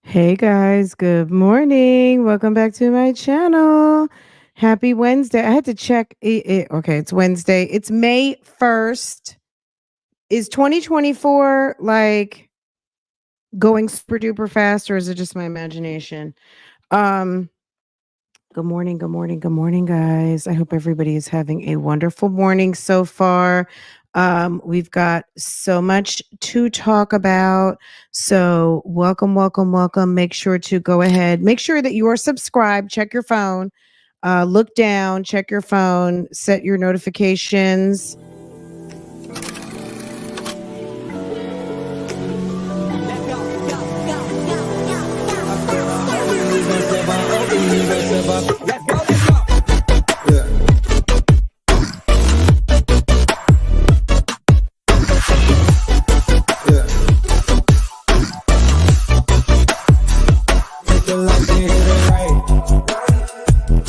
Hey guys, good morning. Welcome back to my channel. Happy Wednesday. I had to check it. Okay, it's Wednesday. It's May 1st. Is 2024 like going super duper fast or is it just my imagination? Um Good morning, good morning, good morning, guys. I hope everybody is having a wonderful morning so far. We've got so much to talk about. So, welcome, welcome, welcome. Make sure to go ahead, make sure that you are subscribed, check your phone, look down, check your phone, set your notifications.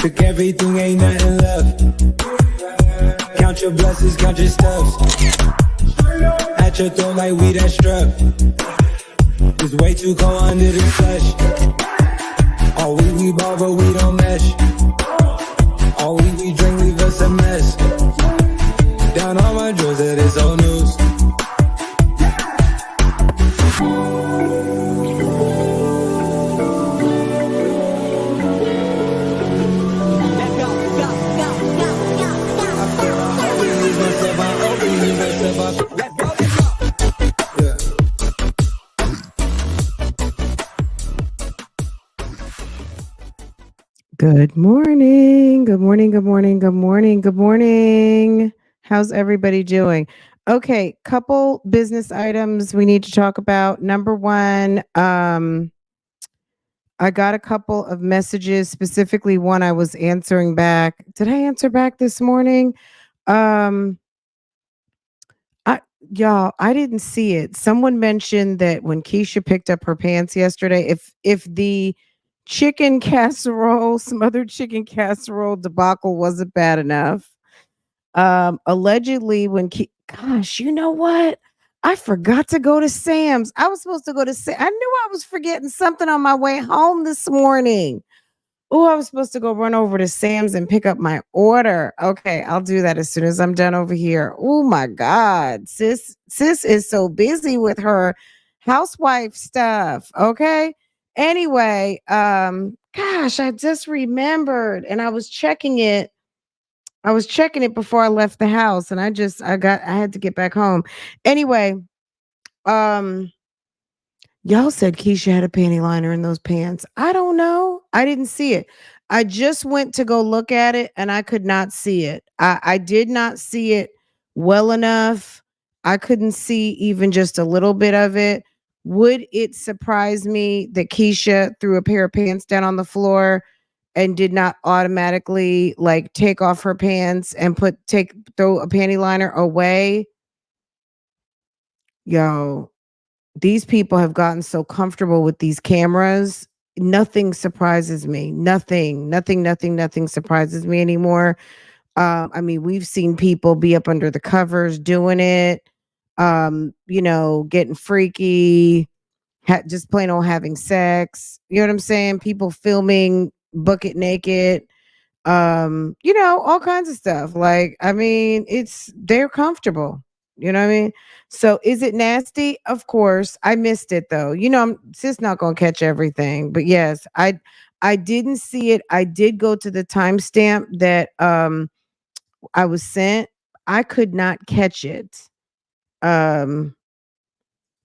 Took everything, ain't nothing left. Count your blessings, count your steps. At your throat like we that strap. It's way too cold under the flesh. All we ball, but we don't mesh. All we drink, leave us a mess. Down on my drawers, that is old news. Good morning. Good morning. Good morning. Good morning. Good morning. How's everybody doing? Okay, couple business items we need to talk about. Number one, I got a couple of messages, specifically one I was answering back. Did I answer back this morning? Um, I y'all, I didn't see it. Someone mentioned that when Kesha picked up her pants yesterday, if the chicken casserole, smothered chicken casserole debacle wasn't bad enough. Allegedly, gosh, you know what? I forgot to go to Sam's. I was supposed to go to I knew I was forgetting something on my way home this morning. Oh, I was supposed to go run over to Sam's and pick up my order. Okay, I'll do that as soon as I'm done over here. Oh my God. Sis is so busy with her housewife stuff. Okay. Anyway, gosh, I just remembered and I was checking it before I left the house and I had to get back home. Anyway, um y'all said Keisha had a panty liner in those pants. I don't know. I didn't see it. I just went to go look at it and I could not see it. I did not see it well enough. I couldn't see even just a little bit of it. Would it surprise me that Keisha threw a pair of pants down on the floor and did not automatically like take off her pants and throw a panty liner away? Yo, these people have gotten so comfortable with these cameras. Nothing surprises me. Nothing surprises me anymore. I mean, we've seen people be up under the covers doing it, getting freaky, just plain old having sex. You know what I'm saying? People filming bucket naked, all kinds of stuff. Like, I mean, they're comfortable. You know what I mean? So is it nasty? Of course. I missed it though. I'm just not gonna catch everything. But yes, I didn't see it. I did go to the timestamp that I was sent. I could not catch it. Um,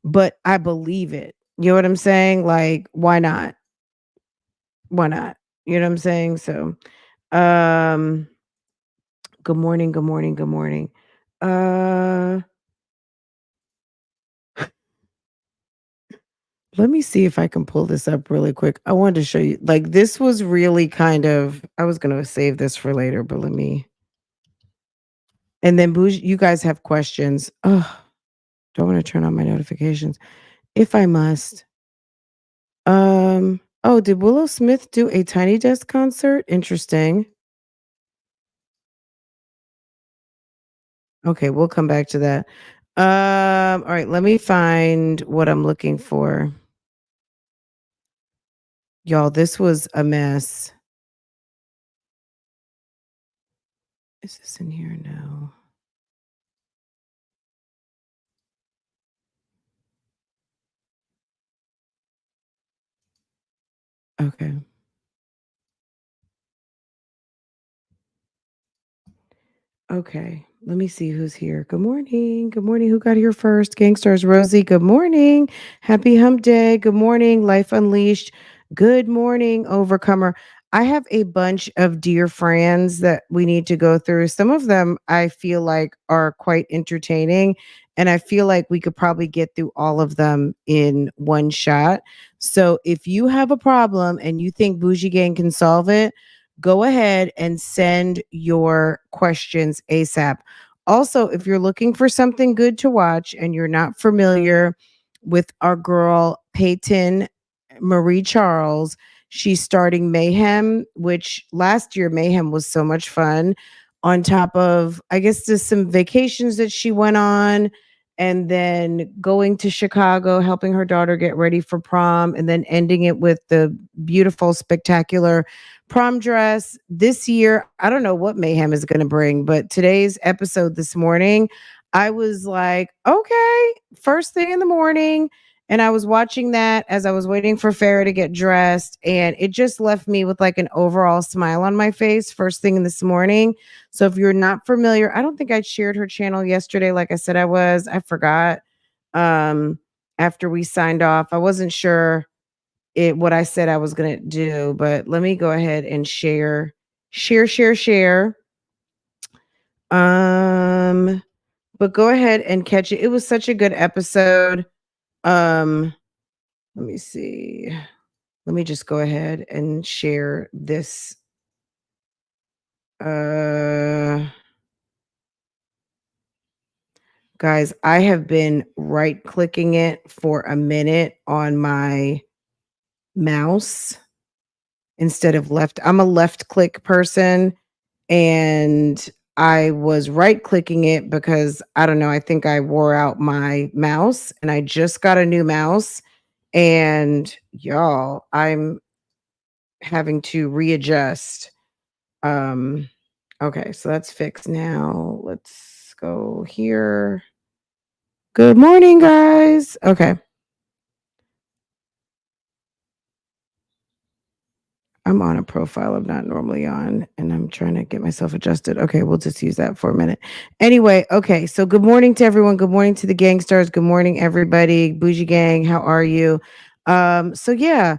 but I believe it. You know what I'm saying? Like, why not? Why not? You know what I'm saying? So um good morning, good morning, good morning. Uh, Let me see if I can pull this up really quick. I wanted to show you. Like this was really kind of I was going to save this for later, but let me. And then Bougie, you guys have questions. Oh, don't want to turn on my notifications if I must. Oh, did Willow Smith do a Tiny Desk concert? Interesting. Okay, we'll come back to that. All right, let me find what I'm looking for. Y'all, this was a mess. Is this in here? No. Okay. Okay. Let me see who's here. Good morning. Good morning. Who got here first? Gangsters Rosie. Good morning. Happy hump day. Good morning. Life Unleashed. Good morning, Overcomer. I have a bunch of dear friends that we need to go through. Some of them I feel like are quite entertaining. And I feel like we could probably get through all of them in one shot. So if you have a problem and you think Bougie Gang can solve it, go ahead and send your questions ASAP. Also, if you're looking for something good to watch and you're not familiar with our girl Peyton Marie Charles, she's starting Mayhem, which last year Mayhem was so much fun. On top of, I guess, just some vacations that she went on, and then going to Chicago, helping her daughter get ready for prom, and then ending it with the beautiful, spectacular prom dress. This year, I don't know what Mayhem is going to bring, but today's episode this morning, I was like, okay, first thing in the morning. And I was watching that as I was waiting for Farrah to get dressed. And it just left me with like an overall smile on my face first thing in this morning. So if you're not familiar, I don't think I shared her channel yesterday. Like I said, I was, I forgot. Um, After we signed off, I wasn't sure what I said I was gonna do, but let me go ahead and share. Um, but go ahead and catch it. It was such a good episode. Um, Let me see. Let me just go ahead and share this. Uh, Guys, I have been right clicking it for a minute on my mouse instead of left. I'm a left click person, and I was right clicking it because I don't know, I think I wore out my mouse and I just got a new mouse, and y'all, I'm having to readjust. Um okay, so that's fixed now. Let's go here. Good morning, guys. Okay. I'm on a profile I'm not normally on, and I'm trying to get myself adjusted. Okay, we'll just use that for a minute. Anyway, okay, so good morning to everyone. Good morning to the gangsters. Good morning, everybody. Bougie Gang, how are you? So yeah,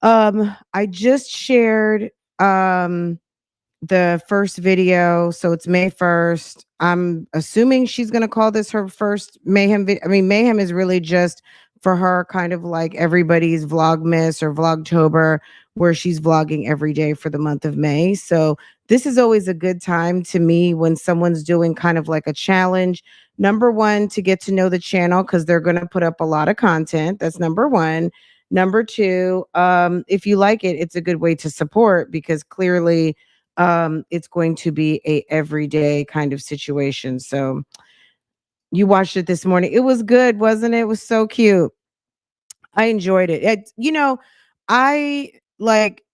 I just shared the first video. So it's May 1st. I'm assuming she's going to call this her first Mayhem video. I mean, Mayhem is really just for her kind of like everybody's Vlogmas or Vlogtober, where she's vlogging every day for the month of May. So this is always a good time to me when someone's doing kind of like a challenge. Number one, to get to know the channel because they're going to put up a lot of content. That's number one. Number two, if you like it, it's a good way to support because clearly it's going to be a everyday kind of situation. So you watched it this morning. It was good, wasn't it? It was so cute. I enjoyed it. I like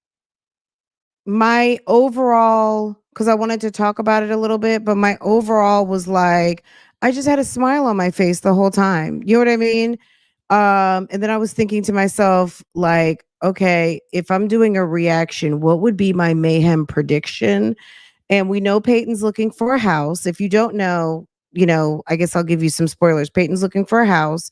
my overall, because I wanted to talk about it a little bit, but my overall was like I just had a smile on my face the whole time. You know what I mean? And then I was thinking to myself, like, okay, if I'm doing a reaction, what would be my mayhem prediction? And we know Peyton's looking for a house. If you don't know, I guess I'll give you some spoilers. Peyton's looking for a house.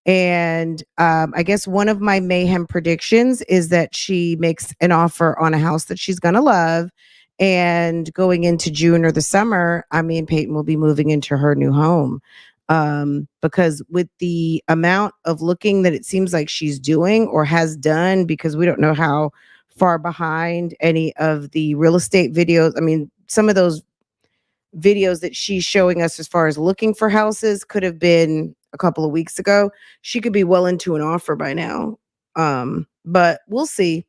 And I guess one of my mayhem predictions is that she makes an offer on a house that she's going to love. And going into June or the summer, I mean, Peyton will be moving into her new home. Because with the amount of looking that it seems like she's doing or has done, because we don't know how far behind any of the real estate videos. I mean, some of those videos that she's showing us as far as looking for houses could have been a couple of weeks ago. She could be well into an offer by now. But we'll see.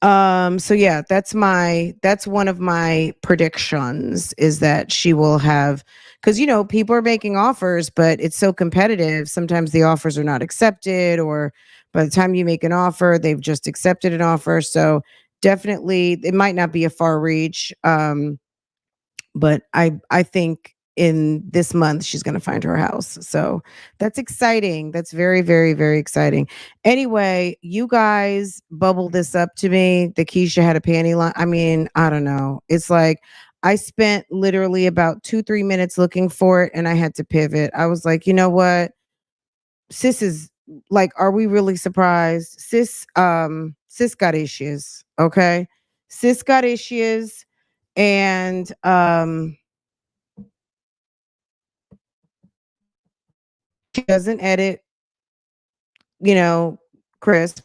So yeah, that's one of my predictions is that she will have, because people are making offers, but it's so competitive. Sometimes the offers are not accepted, or By the time you make an offer, they've just accepted an offer. So definitely, it might not be a far reach. But I think in this month she's going to find her house. So that's exciting. That's very, very, very exciting. Anyway, you guys bubbled this up to me. The Kesha had a panty line. I mean, I don't know. It's like I spent literally about 2-3 minutes looking for it and I had to pivot. I was like, you know what? Sis is like, are we really surprised? Sis got issues. Okay. Sis got issues. And she doesn't edit, you know, Chris,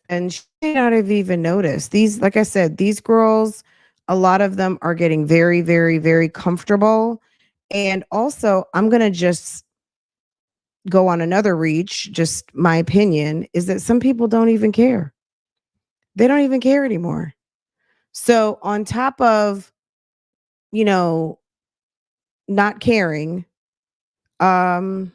and she may not have even noticed. These, like I said, these girls, a lot of them are getting very, very, very comfortable. And also, I'm gonna just go on another reach. Just my opinion is that some people don't even care. They don't even care anymore. So on top of, you know, not caring, um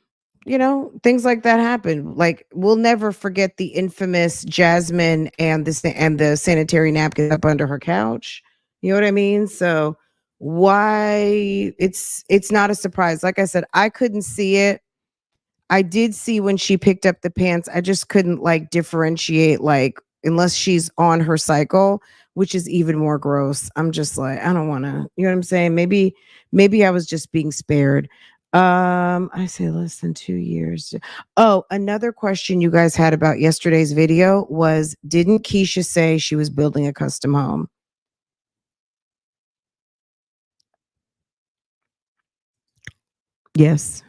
things like that happen. Like we'll never forget the infamous Jasmine and the sanitary napkin up under her couch. You know what I mean? So why it's not a surprise. Like I said, I couldn't see it. I did see when she picked up the pants. I just couldn't like differentiate, like, unless she's on her cycle, which is even more gross. I'm just like, I don't want to, you know what I'm saying? Maybe I was just being spared. I say less than 2 years. Oh, another question you guys had about yesterday's video was, didn't Kesha say she was building a custom home? Yes.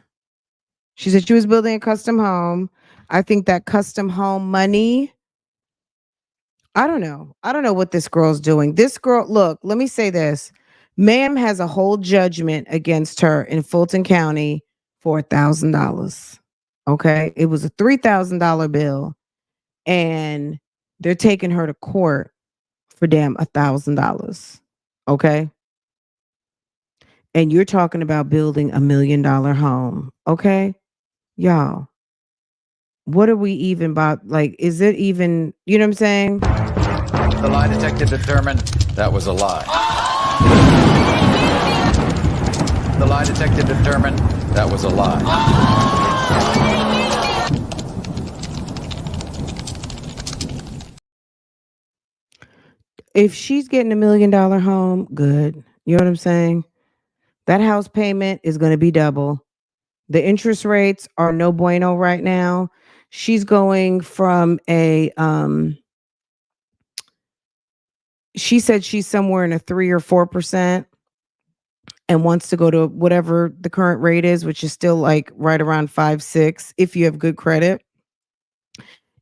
She said she was building a custom home. I think that custom home money, I don't know. I don't know what this girl's doing. This girl, look, let me say this. Ma'am has a whole judgment against her in Fulton County for $1,000. Okay. It was a $3,000 bill, and they're taking her to court for damn $1,000. Okay. And you're talking about building $1 million home. Okay. Y'all, what are we even about? Like, is it even, you know what I'm saying? The lie detector determined that was a lie. The lie detector determined that was a lie. If she's getting $1 million home, good. You know what I'm saying? That house payment is going to be double. The interest rates are no bueno right now. She's going from she said she's somewhere in a 3 or 4% and wants to go to whatever the current rate is, which is still like right around 5-6 if you have good credit.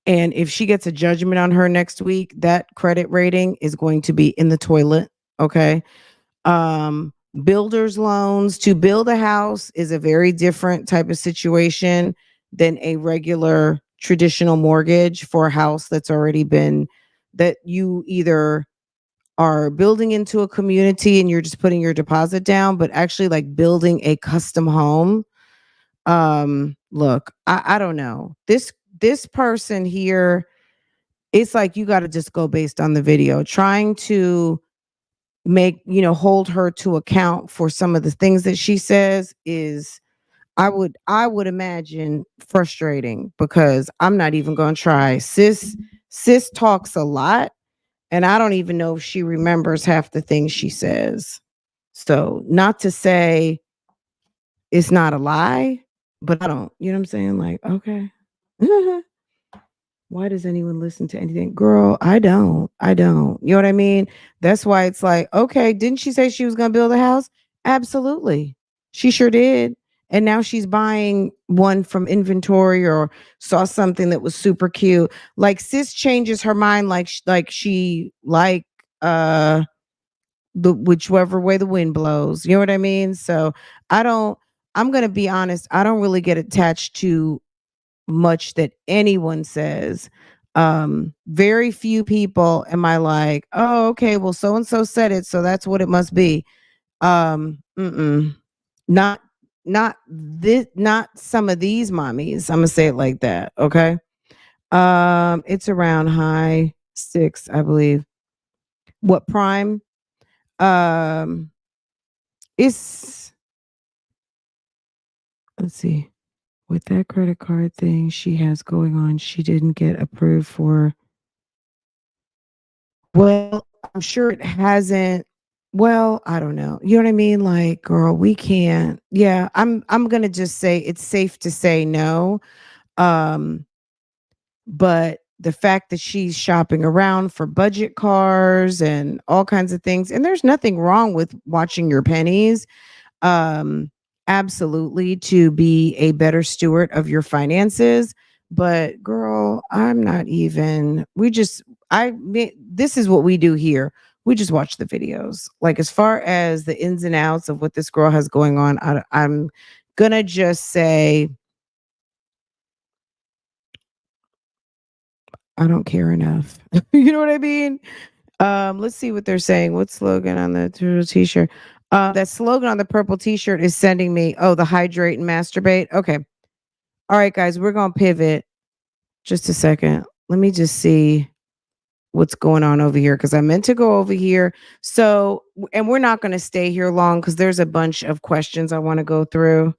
And if she gets a judgment on her next week, that credit rating is going to be in the toilet. Okay. Builder's loans to build a house is a very different type of situation than a regular traditional mortgage for a house that's already been, that you either are building into a community and you're just putting your deposit down, but actually like building a custom home. Look, I don't know. This person here, it's like you got to just go based on the video. Trying to make, hold her to account for some of the things that she says is, I would imagine, frustrating, because I'm not even going to try. Sis talks a lot, and I don't even know if she remembers half the things she says. So, not to say it's not a lie, but I don't, you know what I'm saying? Like, okay. Why does anyone listen to anything? Girl, I don't. I don't. You know what I mean? That's why it's like, okay, didn't she say she was going to build a house? Absolutely. She sure did. And now she's buying one from inventory, or saw something that was super cute. Like, sis changes her mind, like the whichever way the wind blows. You know what I mean? So, I don't I'm going to be honest, I don't really get attached to much that anyone says. Very few people am I like, oh, okay, well, so and so said it, so that's what it must be. Mm-mm. Not not some of these mommies. I'm gonna say it like that. Okay. It's around high six, I believe. What prime? Um, it's let's see. With that credit card thing she has going on, she didn't get approved for. Well, I'm sure it hasn't. Well, I don't know. You know what I mean? Like, girl, we can't. Yeah, I'm gonna just say it's safe to say no. Um, but the fact that she's shopping around for budget cars and all kinds of things, and there's nothing wrong with watching your pennies. um Absolutely, to be a better steward of your finances, but girl, I'm not even we just this is what we do here. We just watch the videos. Like, as far as the ins and outs of what this girl has going on, I'm gonna just say I don't care enough. You know what I mean? Let's see what they're saying. What slogan on the t-shirt? That slogan on the purple t-shirt is sending me, oh, the hydrate and masturbate. Okay. All right, guys, we're gonna pivot just a second. Let me just see what's going on over here because I meant to go over here. So, and we're not gonna stay here long because there's a bunch of questions I want to go through.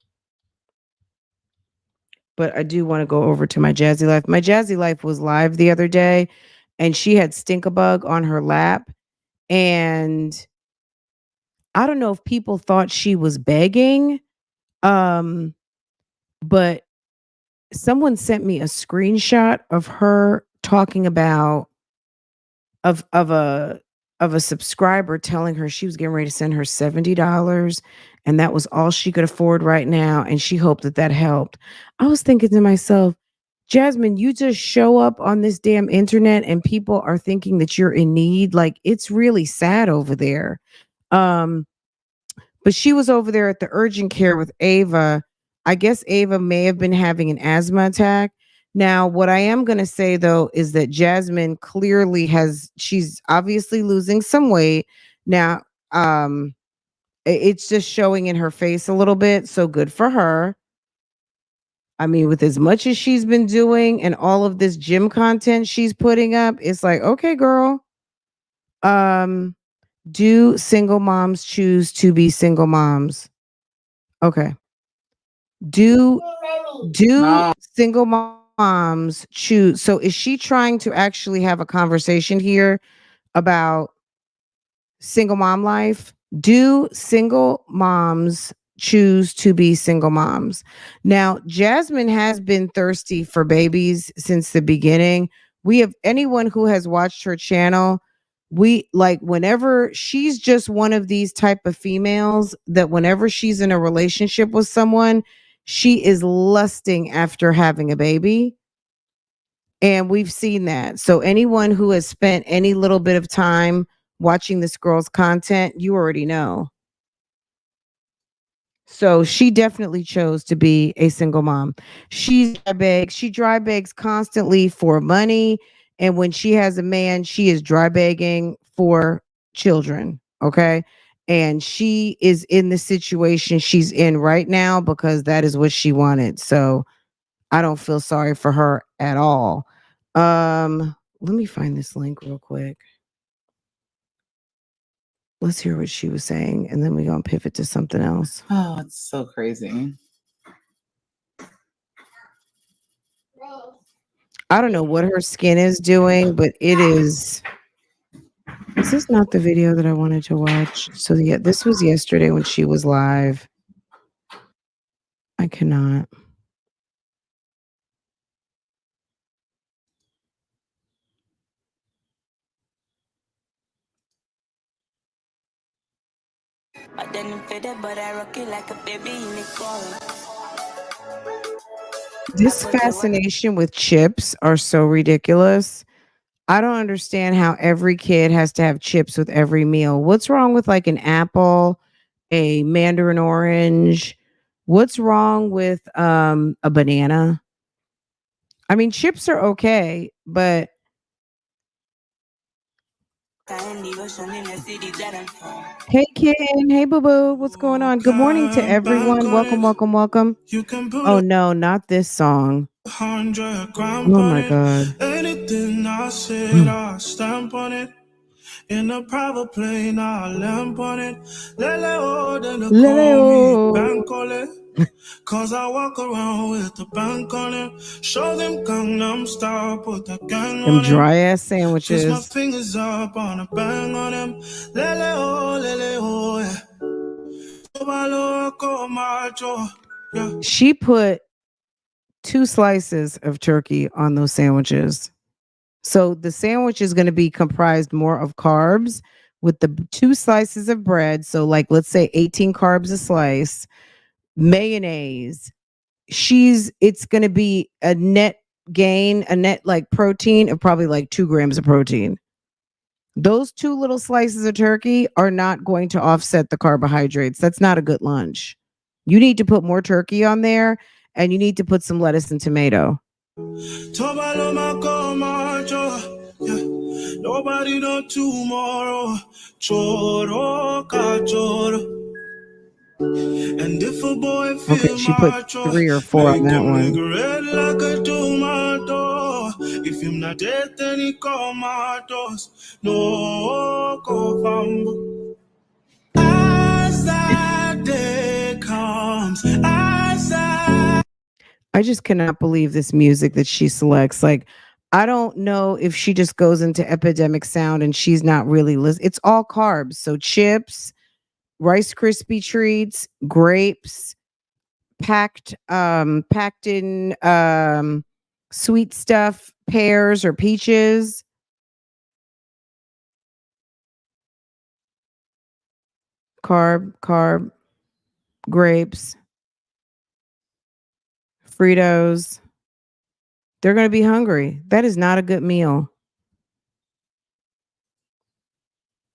But I do want to go over to my Jazzy Life. My Jazzy Life was live the other day, and she had Stinkabug on her lap, and I don't know if people thought she was begging, um, but someone sent me a screenshot of her talking about of a of a subscriber telling her she was getting ready to send her $70 and that was all she could afford right now and she hoped that that helped. I was thinking to myself, Jasmine, you just show up on this damn internet and people are thinking that you're in need. Like, it's really sad over there. Um but she was over there at the urgent care with Ava. I guess Ava may have been having an asthma attack. Now, what I am going to say though is that Jasmine clearly she's obviously losing some weight. Now, it's just showing in her face a little bit. So good for her. I mean, with as much as she's been doing and all of this gym content she's putting up, it's like, okay, girl. Um, do single moms choose to be single moms? Okay. Do do single moms choose? So is she trying to actually have a conversation here about single mom life? Do single moms choose to be single moms? Now, Jasmine has been thirsty for babies since the beginning. We have anyone who has watched her channel, we like whenever she's just one of these type of females that whenever she's in a relationship with someone, she is lusting after having a baby. And we've seen that. So anyone who has spent any little bit of time watching this girl's content, you already know. So she definitely chose to be a single mom. She dry begs constantly for money. And when she has a man, she is dry begging for children. Okay. And she is in the situation she's in right now because that is what she wanted. So I don't feel sorry for her at all. Let me find this link real quick. Let's hear what she was saying, and then we're gonna pivot to something else. Oh, it's so crazy. I don't know what her skin is doing, but it is. Is this not the video that I wanted to watch? So yeah, this was yesterday when she was live. I cannot. This fascination with chips are so ridiculous. I don't understand how every kid has to have chips with every meal. What's wrong with like an apple, a mandarin orange? What's wrong with a banana? I mean, chips are okay, but hey Ken, hey boo boo, what's going on? Good morning to everyone. Welcome, welcome, welcome. Oh no, not this song. 100 grand Oh on my it. God. Anything I said, I stamp on it. In a private plane, I lamp on it. Lele oh, then they call me Leo. Bankole. Cause I walk around with the bank on it. Show them Gangnam Style, put the gang Them on him. dry ass Twist my sandwiches. fingers up on a bang on him. Lele oh, yeah. Yeah. She put 2 slices of turkey on those sandwiches. So the sandwich is going to be comprised more of carbs with the 2 slices of bread. So, like, let's say 18 carbs a slice, mayonnaise. It's going to be a net gain, a net like protein of probably like 2 grams of protein. Those 2 little slices of turkey are not going to offset the carbohydrates. That's not a good lunch. You need to put more turkey on there and you need to put some lettuce and tomato. Nobody know tomorrow. Choro ka choro. And if a boy Okay, feel she put macho, 3 or 4 on make that him look one. red like a tomato. If him not dead, then he come out us. No go bamboo. As that day comes, as that I just cannot believe this music that she selects. Like, I don't know if she just goes into epidemic sound and she's not really listening. It's all carbs. So chips, Rice Krispie treats, grapes, packed in sweet stuff, pears or peaches, carb, grapes, Fritos. They're going to be hungry. That is not a good meal.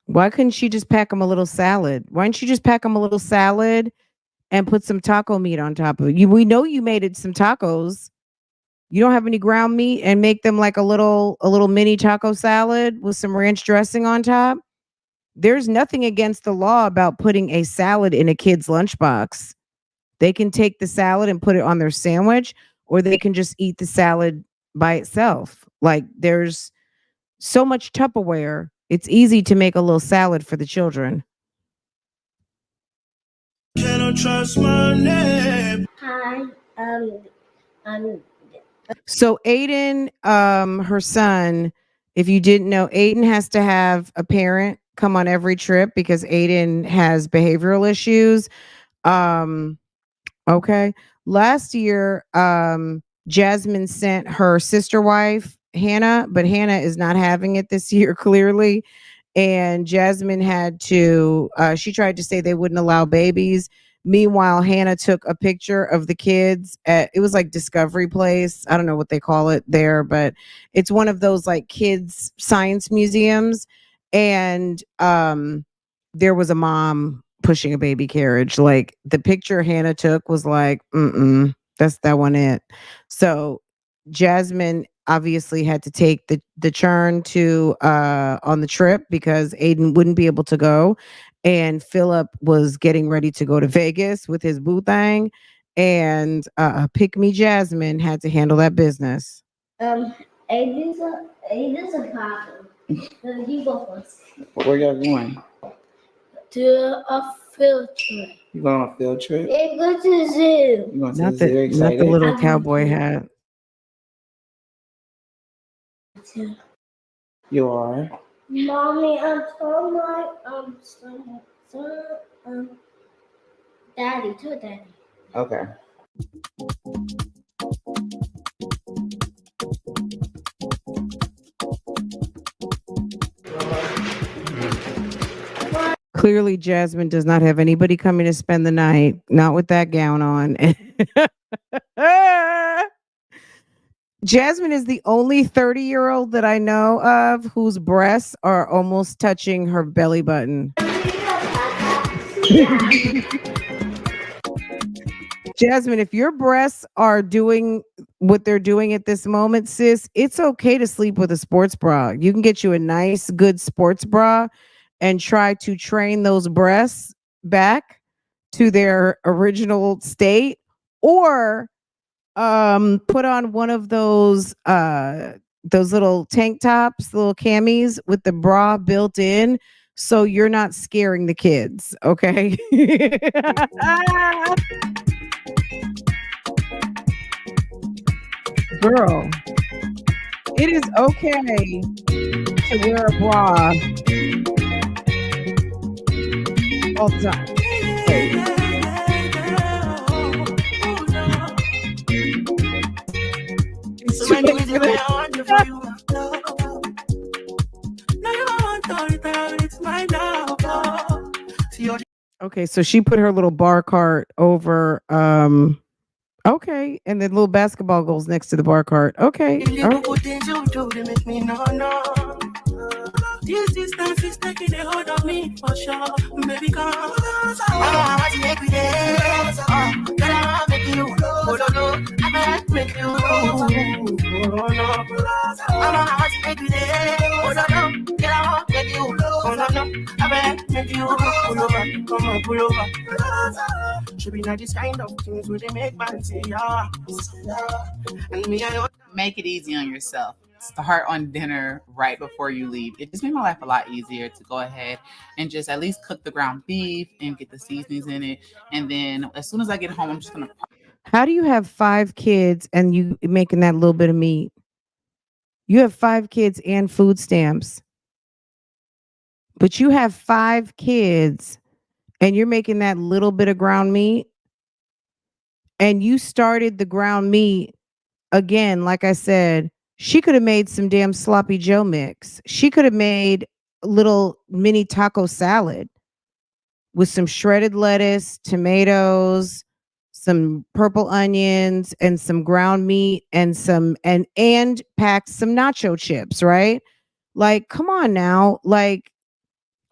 Why couldn't she just pack them a little salad? Why didn't you just pack them a little salad and put some taco meat on top of it? We know you made it some tacos. You don't have any ground meat and make them like a little mini taco salad with some ranch dressing on top. There's nothing against the law about putting a salad in a kid's lunchbox. They can take the salad and put it on their sandwich, or they can just eat the salad by itself. Like, there's so much Tupperware. It's easy to make a little salad for the children. cannot trust my name. So Aiden, her son, if you didn't know, Aiden has to have a parent come on every trip because Aiden has behavioral issues. Um, Okay. Last year, Jasmine sent her sister wife, Hannah, but Hannah is not having it this year, clearly. And Jasmine had to, she tried to say they wouldn't allow babies. Meanwhile, Hannah took a picture of the kids at, it was like Discovery Place. I don't know what they call it there, but it's one of those like kids' science museums. And there was a mom pushing a baby carriage. Like, the picture Hannah took was like, that's that one it. So Jasmine obviously had to take the churn to on the trip because Aiden wouldn't be able to go. And Philip was getting ready to go to Vegas with his boo thing. And Pick Me Jasmine had to handle that business. Aiden's a cop. You go first. Where y'all going? To a field trip. You going on a field trip? Yeah, go to the zoo. You going to the zoo? Not the Excited? little cowboy hat. You are. Mommy, I told my daddy, to daddy. Okay. Clearly, Jasmine does not have anybody coming to spend the night, not with that gown on. Jasmine is the only 30-year-old that I know of whose breasts are almost touching her belly button. Jasmine, if your breasts are doing what they're doing at this moment, sis, it's okay to sleep with a sports bra. You can get you a nice, good sports bra and try to train those breasts back to their original state, or Put on one of those little tank tops, little camis with the bra built in, so you're not scaring the kids, okay? Girl, it is okay to wear a bra all the time. It's too late for that. Okay, so she put her little bar cart over okay, and then little basketball goals next to the bar cart. Okay. All right. This distance is taking a hold of me for sure, baby. Come, I make me dance. I make you. Oh no, I make you. Oh no, I make you dance. Oh no, I make you. Oh no, I make you. Pull over, come on, pull over. Should be not this kind of things where they make man say yeah. And me, I Make it easy on yourself. Start on dinner right before you leave. It just made my life a lot easier to go ahead and just at least cook the ground beef and get the seasonings in it. And then as soon as I get home, I'm just gonna. How do you have 5 kids and you making that little bit of meat? You have 5 kids and food stamps. But you have 5 kids and you're making that little bit of ground meat. And you started the ground meat again, like I said, she could have made some damn sloppy Joe mix. She could have made a little mini taco salad with some shredded lettuce, tomatoes, some purple onions, and some ground meat, and and packed some nacho chips, right? Like, come on now. Like,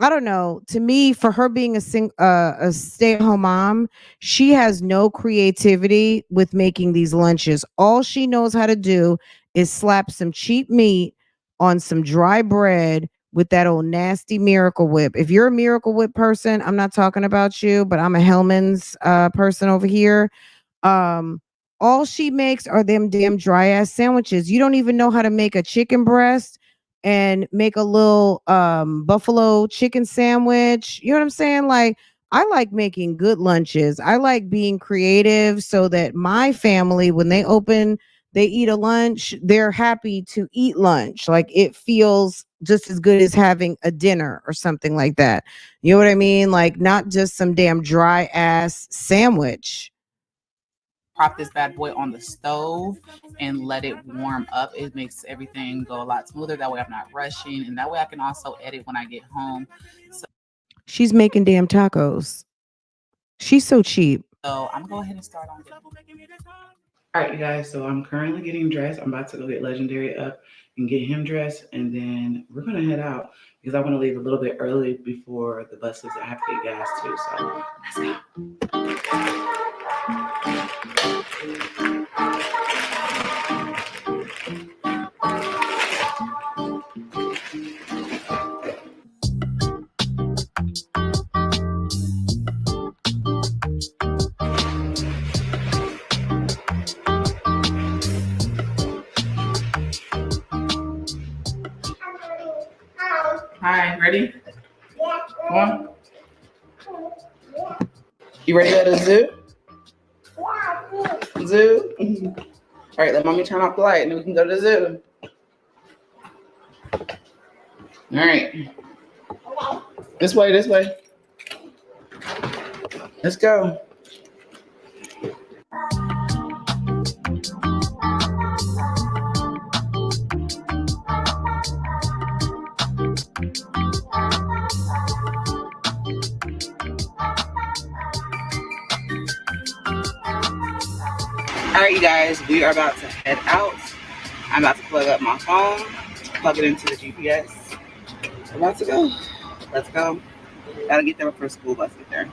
I don't know. To me, for her being a stay-at-home mom, she has no creativity with making these lunches. All she knows how to do is slap some cheap meat on some dry bread with that old nasty Miracle Whip. If you're a Miracle Whip person, I'm not talking about you, but I'm a Hellman's person over here. Um, all she makes are them damn dry ass sandwiches. You don't even know how to make a chicken breast and make a little buffalo chicken sandwich. You know what I'm saying? Like, I like making good lunches. I like being creative so that my family, when they eat a lunch, they're happy to eat lunch. Like, it feels just as good as having a dinner or something like that. You know what I mean? Like, not just some damn dry ass sandwich. Prop this bad boy on the stove and let it warm up. It makes everything go a lot smoother. That way I'm not rushing, and that way I can also edit when I get home. So she's making damn tacos. She's so cheap. So I'm gonna go ahead and start on it. All right, you guys. So I'm currently getting dressed. I'm about to go get Legendary up and get him dressed, and then we're gonna head out because I want to leave a little bit early before the buses. I have to get gas too. So let's go. Hi, ready? Yeah. Come on. You ready to go to the zoo? Yeah. Zoo? All right, let mommy turn off the light and then we can go to the zoo. All right. This way, this way. Let's go. All right, you guys, we are about to head out. I'm about to plug up my phone, plug it into the GPS. We're about to go. Let's go. Gotta get there before school bus get there.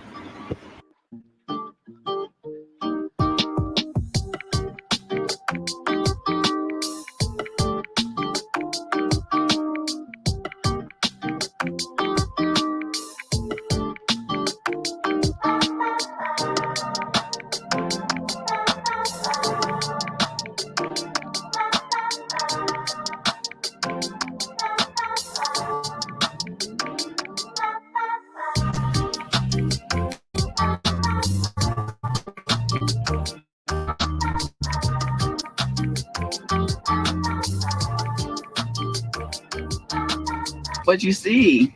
What you see?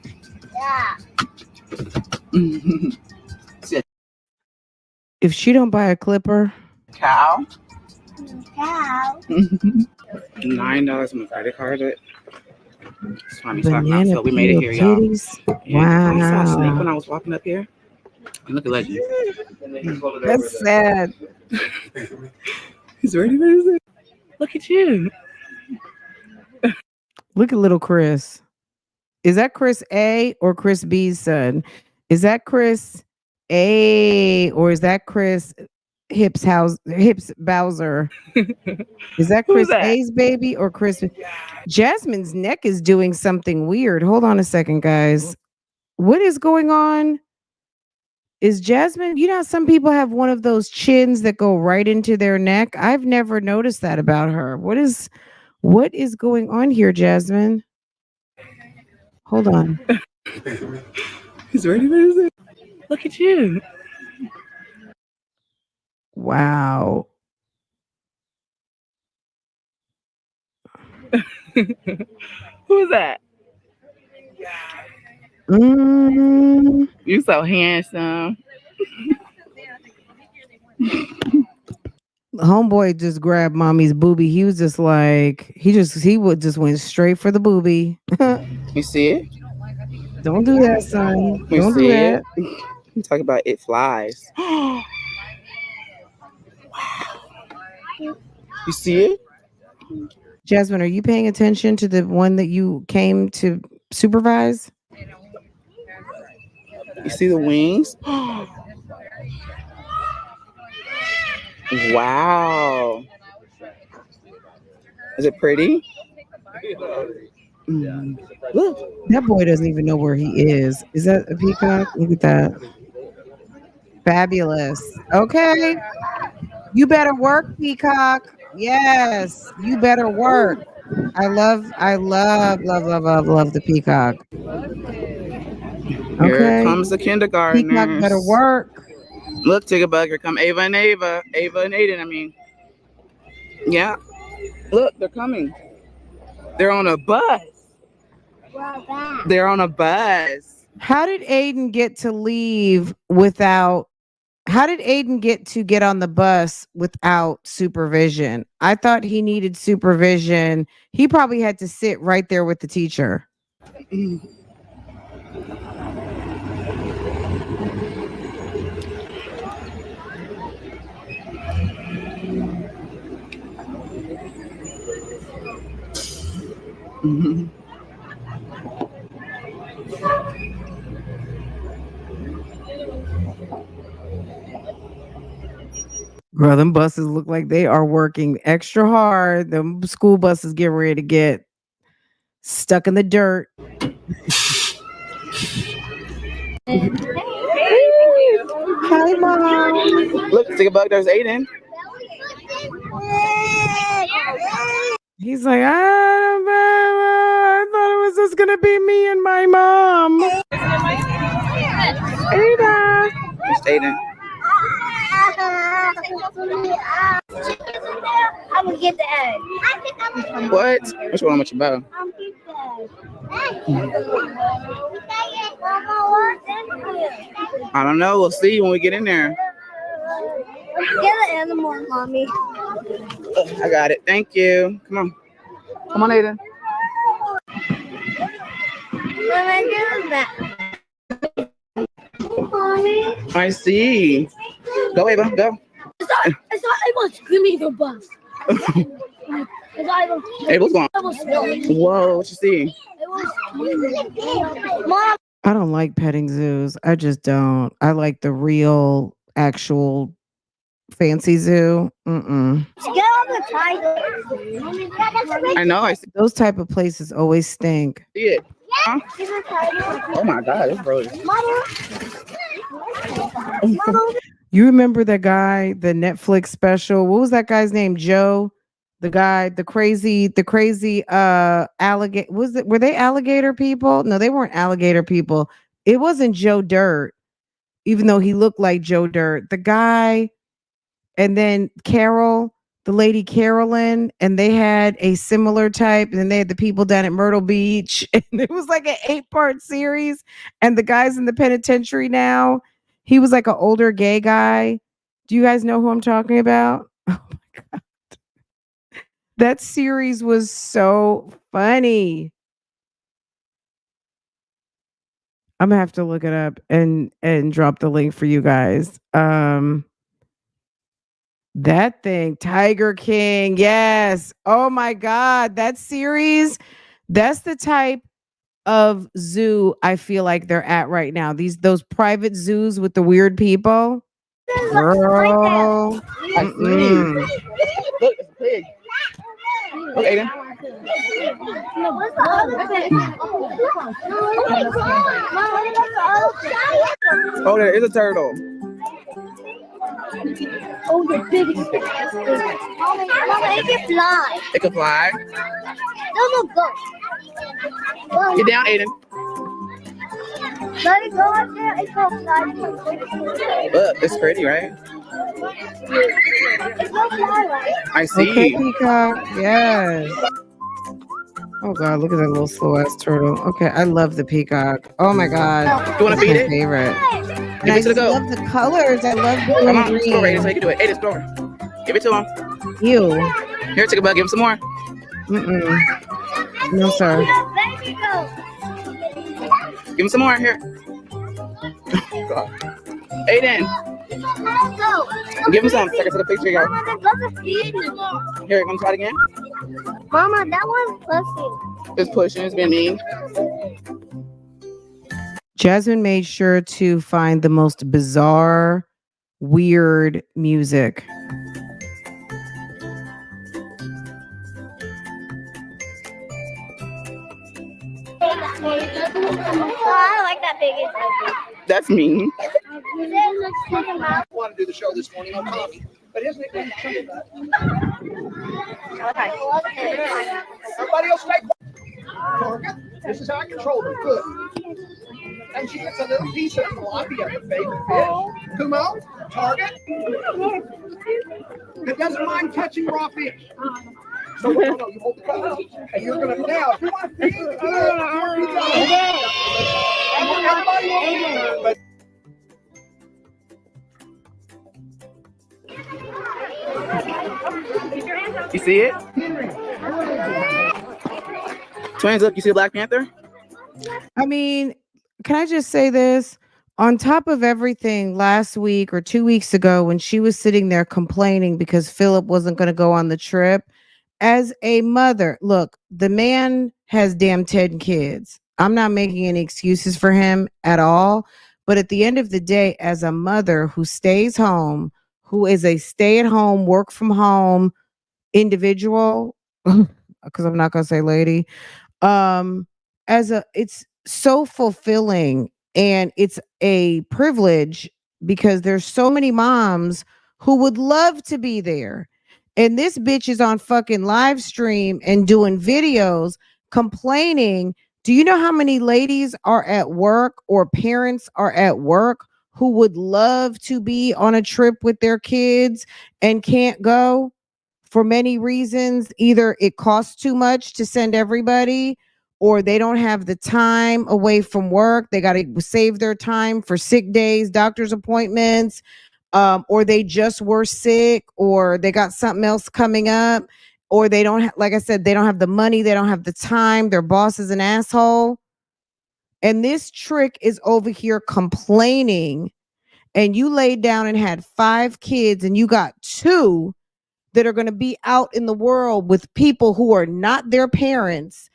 Yeah. If she don't buy a clipper, Cow. Cow. $9 on my credit card. It's funny talking about. banana So we made it peel here, y'all. titties. Yeah. I saw a snake Wow. when I was walking up here. And look at Legend. That's sad. He's ready for this. Look at you. Look at little Chris. Is that Chris A or Chris B's son? Is that Chris A or is that Chris Hips Bowser? Is that Who's Chris that? A's baby or Chris? Jasmine's neck is doing something weird. Hold on a second, guys. What is going on? Is Jasmine, you know, how some people have one of those chins that go right into their neck. I've never noticed that about her. What is going on here, Jasmine? Hold on. He's ready for this. Look at you. Wow. Who's that? You so handsome. Homeboy just grabbed mommy's boobie. He was just like, he would just went straight for the boobie. You see it? Don't do that, son. You Don't do see that. it? You talk about it flies. Wow. You see it? Jasmine, are you paying attention to the one that you came to supervise? You see the wings? Wow. Is it pretty? Look. That boy doesn't even know where he is. Is that a peacock? Look at that. Fabulous. Okay. You better work, peacock. Yes. You better work. I love the peacock. Here Okay. comes the kindergartners. Peacock better work. Look, Tiggerbug, here come Ava and Ava. Ava and Aiden, I mean. Yeah. Look, they're coming. They're on a bus. They're on a bus. How did Aiden get to leave without how did Aiden get on the bus without supervision? I thought he needed supervision. He probably had to sit right there with the teacher. Girl, them buses look like they are working extra hard. The school buses get ready to get stuck in the dirt. Hi, Mom. Look, Tiggerbug, there's Aiden. He's like, I thought it was just gonna be me and my mom. Ada. There's Aiden. I'm gonna get the egg. What? Which one with your bow? I don't know. We'll see when we get in there. Get the animal, mommy. I got it. Thank you. Come on. Come on, Aiden. When I do that. Mommy. I see. Go, Ava. Go. It's not able to give me the bus. It's not able. Ava's going. Whoa, what you see? Mom. I don't like petting zoos. I just don't. I like the real, actual fancy zoo. Get on the title. I know. I see Those type of places always stink. it. Huh? Oh my God, this bro is. You remember that guy, the Netflix special? What was that guy's name? Joe, the guy, the crazy alligator. Were they alligator people? No, they weren't alligator people. It wasn't Joe Dirt, even though he looked like Joe Dirt. The guy and then Carol, the lady Carolyn, and they had a similar type. And then they had the people down at Myrtle Beach. And it was like an 8-part series. And the guy's in the penitentiary now. He was like an older gay guy. Do you guys know who I'm talking about? Oh my God. That series was so funny. I'm gonna have to look it up and drop the link for you guys. That thing, Tiger King, yes. Oh my God, that series, that's the type of zoo I feel like they're at right now. Those private zoos with the weird people. Girl. I see. Look, it's a pig. Look, Aiden. Oh, there is a turtle. Oh, the biggest thing. Mama, it can fly. It can fly. No, go. Get down, Aiden. Let it go up there. It's so fly. Look, it's pretty, right? It's so fly, right? I see. Okay, Peacock. Yes. Oh God, look at that little slow ass turtle. Okay, I love the peacock. Oh my God. You want to feed my it? favorite. Give I it to the just goat. love the colors. I love blue Come and on, explore, Aiden, so he green. can do it. Aiden, explore. Give it to him. Ew. Here, take a bug. Give him some more. No, sir. Baby go. Give him some more. Here. Aiden, Go. give him some. Take a picture, y'all. Mama, that's a feed. Here, come try it again. Mama, that one's pushing. It's pushing. It's been mean. Jasmine made sure to find the most bizarre, weird music. I like that biggest. That's mean. I wanted to do the show this morning on coffee, but his nickname is Chunky Butt. Everybody else stay quiet. Target. This is how I control her. Good. And she gets a little piece of tilapia, the favorite fish. Kumo, target. It doesn't mind catching raw fish. So no, you hold the cup. And you're gonna now. If you want to feed, you go. Everybody will be. You see it? Twins, look. You see the Black Panther? I mean, can I just say this? On top of everything, last week or 2 weeks ago, when she was sitting there complaining because Philip wasn't going to go on the trip, as a mother, look, the man has damn 10 kids. I'm not making any excuses for him at all. But at the end of the day, as a mother who stays home, who is a stay-at-home, work from home individual, because I'm not going to say lady, it's so fulfilling and it's a privilege because there's so many moms who would love to be there. And this bitch is on fucking live stream and doing videos complaining. Do you know how many ladies are at work or parents are at work who would love to be on a trip with their kids and can't go for many reasons? Either it costs too much to send everybody, or they don't have the time away from work. They got to save their time for sick days, doctor's appointments, or they just were sick, or they got something else coming up, or they don't like I said, they don't have the money, they don't have the time, their boss is an asshole. And this trick is over here complaining, and you laid down and had 5 kids and you got 2 that are going to be out in the world with people who are not their parents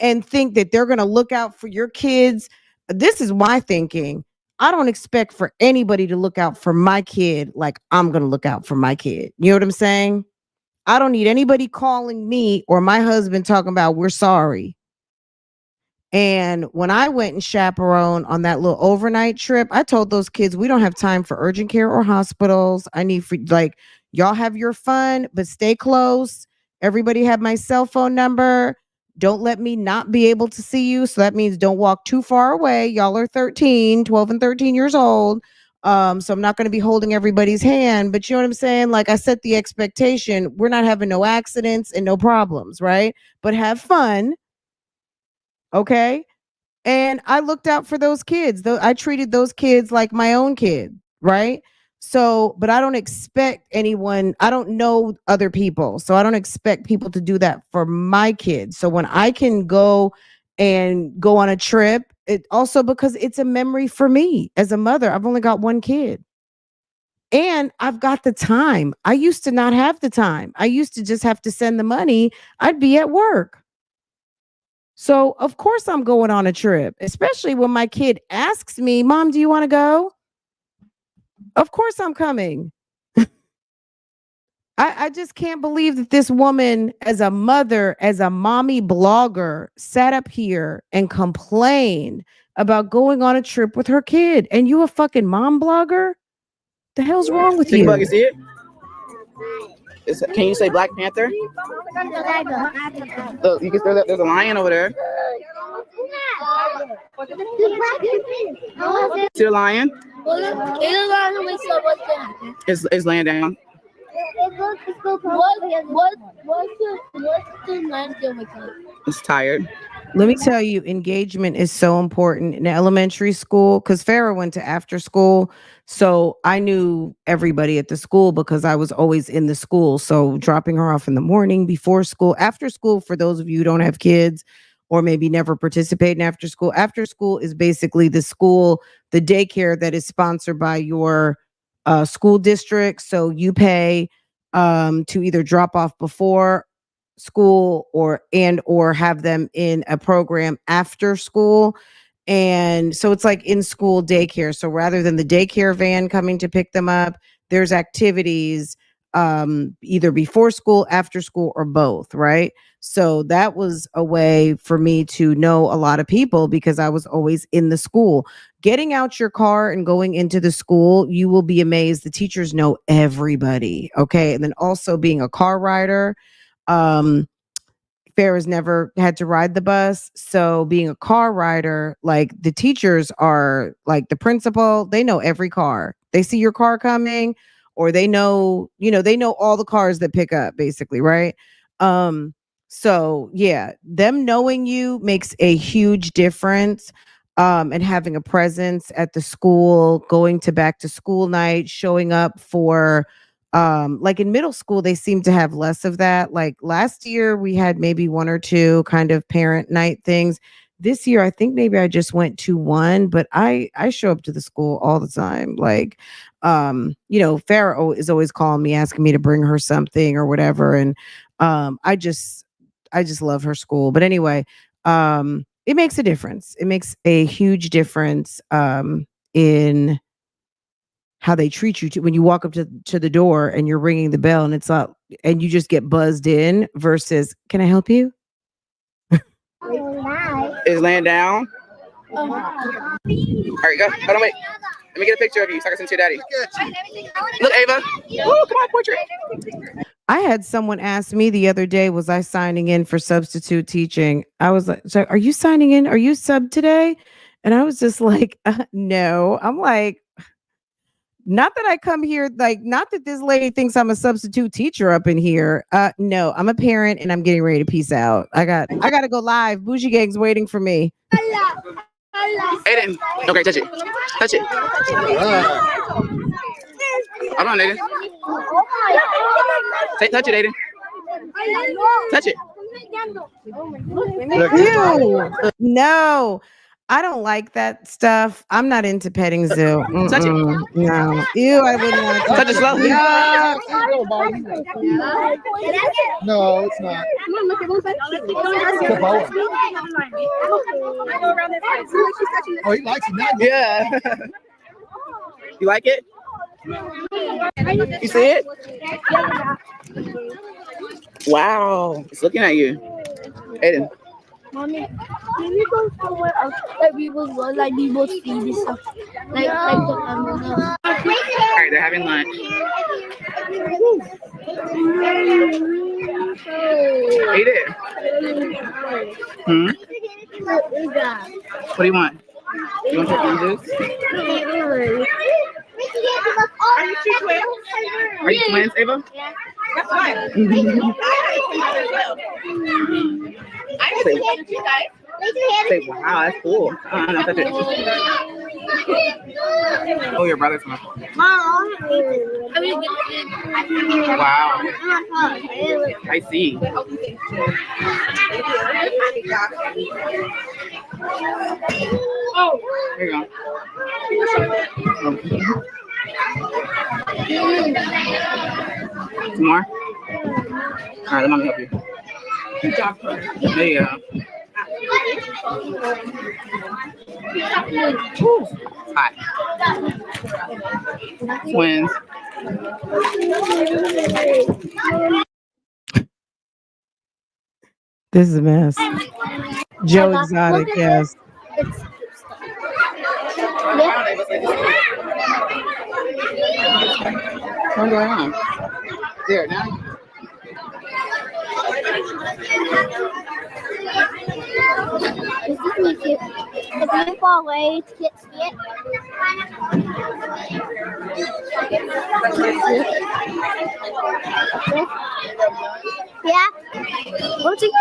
and think that they're going to look out for your kids. This is my thinking. I don't expect for anybody to look out for my kid like I'm going to look out for my kid. You know what I'm saying? I don't need anybody calling me or my husband talking about we're sorry. And when I went and chaperoned on that little overnight trip, I told those kids, we don't have time for urgent care or hospitals. I need for y'all have your fun, but stay close. Everybody have my cell phone number. Don't let me not be able to see you. So that means don't walk too far away. Y'all are 12 and 13 years old. So I'm not going to be holding everybody's hand, but you know what I'm saying? Like I set the expectation. We're not having no accidents and no problems, right? But have fun. Okay. And I looked out for those kids. Though I treated those kids like my own kid, right? So, but I don't expect anyone, I don't know other people. So I don't expect people to do that for my kids. So when I can go and go on a trip, it also because it's a memory for me as a mother. I've only got one kid. And I've got the time. I used to not have the time. I used to just have to send the money. I'd be at work. So, of course, I'm going on a trip, especially when my kid asks me, Mom, do you want to go? Of course, I'm coming. I just can't believe that this woman, as a mother, as a mommy blogger, sat up here and complained about going on a trip with her kid. And you a fucking mom blogger? The hell's wrong with you? Bug, you see it? Can you say Black Panther? Look, you can throw that. There's a lion over there. See the lion? It's laying down. It's tired. Let me tell you, engagement is so important in elementary school because Farrah went to after school. So I knew everybody at the school because I was always in the school. So dropping her off in the morning, before school, after school, for those of you who don't have kids or maybe never participate in after school is basically the school, the daycare that is sponsored by your school district. So you pay to either drop off before school or have them in a program after school. And so it's like in school daycare. So rather than the daycare van coming to pick them up, there's activities either before school, after school, or both, right? So that was a way for me to know a lot of people because I was always in the school. Getting out your car and going into the school, you will be amazed. The teachers know everybody. Okay. And then also being a car rider, Farrah's never had to ride the bus. So being a car rider, like the teachers are like the principal, they know every car. They see your car coming or they know, they know all the cars that pick up basically, right? So yeah, them knowing you makes a huge difference. And having a presence at the school, going to back to school night, showing up for like in middle school they seem to have less of that. Like last year we had maybe one or two kind of parent night things. This year I think maybe I just went to one, but I show up to the school all the time. Like Farrah is always calling me asking me to bring her something or whatever, and I just love her school. But anyway, it makes a difference. It makes a huge difference in how they treat you when you walk up to the door and you're ringing the bell and it's up and you just get buzzed in versus, can I help you? Is laying down. All right, go. Hold on, wait. Let me get a picture of you so I can send to your daddy. Look, Ava. Oh, come on, portrait. I had someone ask me the other day, was I signing in for substitute teaching? I was like, so are you signing in? Are you sub today? And I was just like, no. I'm like, not that I come here, like, not that this lady thinks I'm a substitute teacher up in here. No, I'm a parent and I'm getting ready to peace out. I got to go live. Bougie Gang's waiting for me. Aiden. Okay, touch it. Touch it. Hold on, Aiden. Touch it, Aiden. Touch it. Ew. No. I don't like that stuff. I'm not into petting zoo. Touch it. No. Ew, I wouldn't want to touch it slowly. No, it's not. Oh, he likes it now. Yeah. You like it? You see it? Wow. It's looking at you. Aiden. Mommy, can we go somewhere else that we will go, like we will see this stuff? Like All right, they're having lunch. Eat it. What do you want? You want your orange juice? Are you twins, Ava? Yeah. That's fine. Say, wow, that's cool. I don't know if that's it. Oh, your brother's one. Mom, Wow. I see. Oh, here you go. Some more? All right, let me help you. Good job. There you go. Hot. Twins. This is a mess. Joe Exotic, yes. What's going on? There, now. This is really cute. If you fall away, kids see it. Yeah. What's it?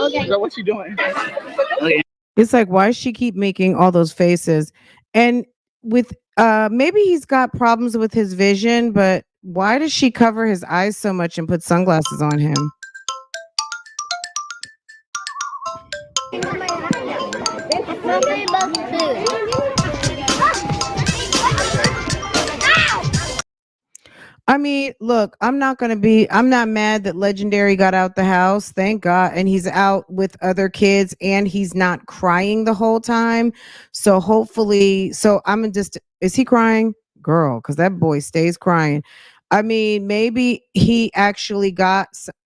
Okay. Girl, what you doing? Okay. It's like, why does she keep making all those faces? And with maybe he's got problems with his vision, but why does she cover his eyes so much and put sunglasses on him? Nobody about food. I mean, look, I'm not mad that Legendary got out the house. Thank God. And he's out with other kids and he's not crying the whole time. So hopefully, is he crying? Girl, because that boy stays crying. I mean, maybe he actually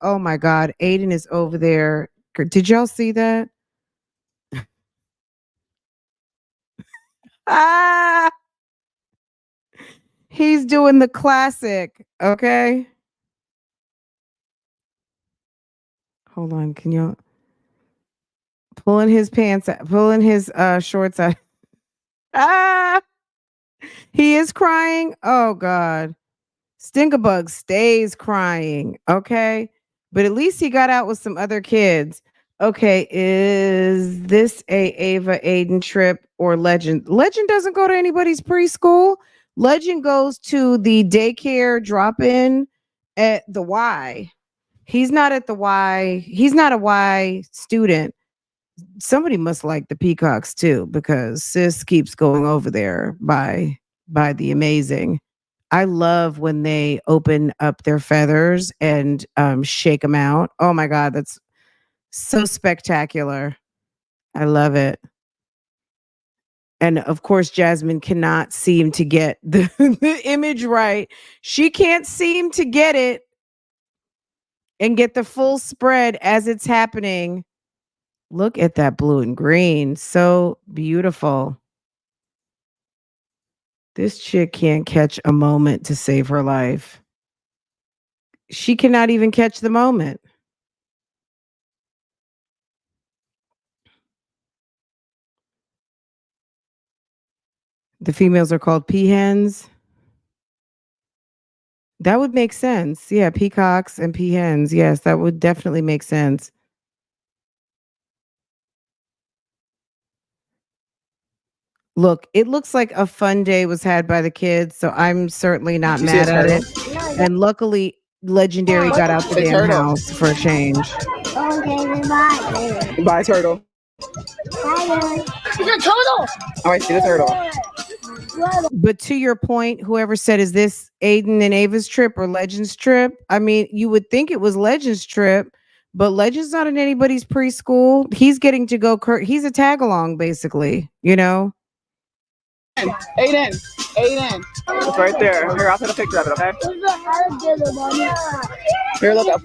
oh my God, Aiden is over there. Did y'all see that? Ah! He's doing the classic, okay? Hold on, can you pulling his shorts out? Ah! He is crying. Oh God. Stinkabug stays crying, okay? But at least he got out with some other kids. Okay, is this a Ava Aiden trip or Legend? Legend doesn't go to anybody's preschool. Legend goes to the daycare drop-in at the Y. He's not at the Y. He's not a Y student. Somebody must like the Peacocks too, because sis keeps going over there by the amazing. I love when they open up their feathers and shake them out. Oh my God, that's so spectacular. I love it. And of course, Jasmine cannot seem to get the image right. She can't seem to get it and get the full spread as it's happening. Look at that blue and green. So beautiful. This chick can't catch a moment to save her life. She cannot even catch the moment. The females are called peahens. That would make sense. Yeah, peacocks and peahens. Yes, that would definitely make sense. Look, it looks like a fun day was had by the kids, so I'm certainly not mad at it. And luckily, Legendary got out the damn house for a change. Okay, bye. Bye, turtle. Bye. It's a turtle. Oh, I see the turtle. But to your point, whoever said, is this Aiden and Ava's trip or Legend's trip? I mean, you would think it was Legend's trip, but Legend's not in anybody's preschool. He's getting to go. He's a tag along, basically, you know? Aiden. It's right there. Here, I'll take a picture of it, okay? Here, look up.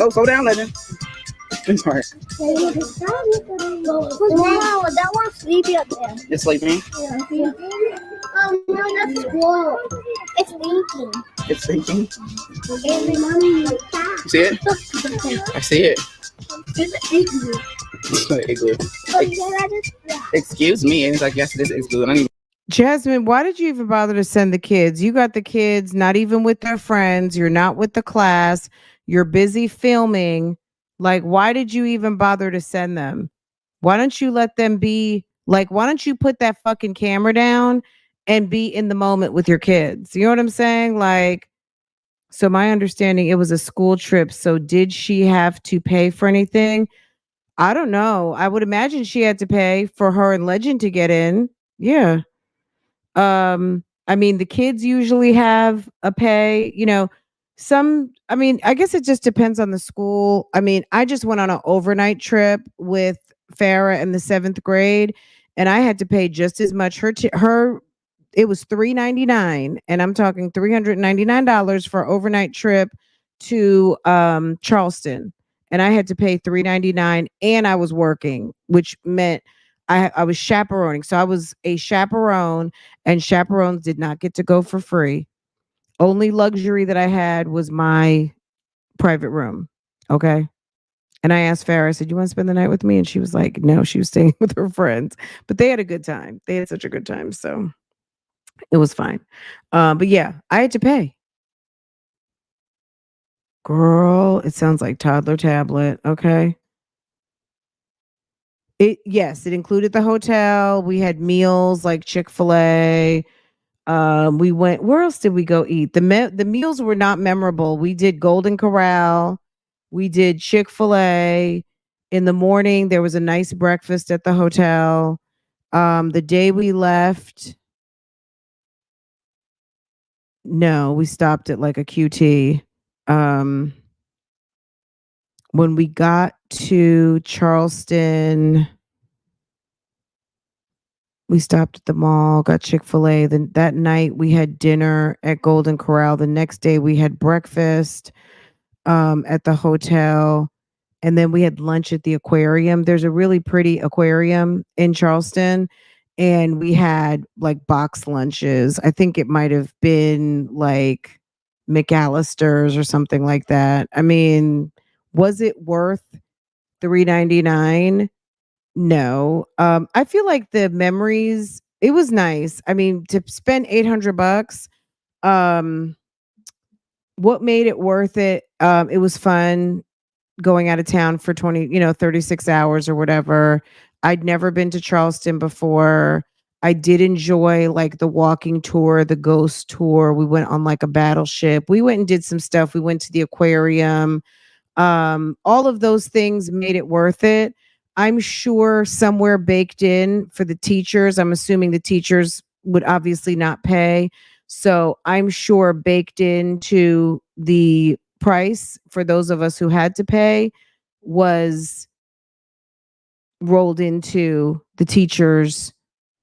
Oh, slow down, Legend. I'm sorry. No, that one's sleepy up there. It's sleeping? Yeah. No, that's squirrel. It's leaking. It's thinking. You see it? I see it. It's not an igloo. Excuse me. And it's like, yes, it is igloo. And I don't even. Jasmine, why did you even bother to send the kids? You got the kids not even with their friends. You're not with the class. You're busy filming. Like, why did you even bother to send them? Why don't you let them be like, why don't you put that fucking camera down and be in the moment with your kids? You know what I'm saying? Like, so my understanding, it was a school trip. So did she have to pay for anything? I don't know. I would imagine she had to pay for her and Legend to get in. Yeah. I mean, the kids usually have a pay, I mean, I guess it just depends on the school. I mean, I just went on an overnight trip with Farah in the 7th grade, and I had to pay just as much. Her it was $3.99, and I'm talking $399 for an overnight trip to Charleston. And I had to pay $3.99, and I was working, which meant I was chaperoning. So I was a chaperone, and chaperones did not get to go for free. Only luxury that I had was my private room. Okay. And I asked Farrah, I said, "You want to spend the night with me?" And she was like, no, she was staying with her friends. But they had a good time. They had such a good time. So it was fine. But yeah, I had to pay. Girl, it sounds like toddler tablet. Okay. Yes, it included the hotel. We had meals like Chick-fil-A. We went, where else did we go eat? The meals were not memorable. We did Golden Corral. We did Chick-fil-A. In the morning, there was a nice breakfast at the hotel. The day we left, no, we stopped at like a QT. Um, when we got to Charleston, we stopped at the mall, got Chick-fil-A. Then that night we had dinner at Golden Corral. The next day we had breakfast at the hotel. And then we had lunch at the aquarium. There's a really pretty aquarium in Charleston. And we had like box lunches. I think it might have been like McAllister's or something like that. I mean, was it worth $3.99? No. I feel like the memories, it was nice. I mean, to spend $800, um, what made it worth it? It was fun going out of town for 36 hours or whatever. I'd never been to Charleston before. I did enjoy like the walking tour, the ghost tour. We went on like a battleship. We went and did some stuff. We went to the aquarium. All of those things made it worth it. I'm sure somewhere baked in for the teachers, I'm assuming the teachers would obviously not pay. So I'm sure baked into the price for those of us who had to pay was rolled into the teachers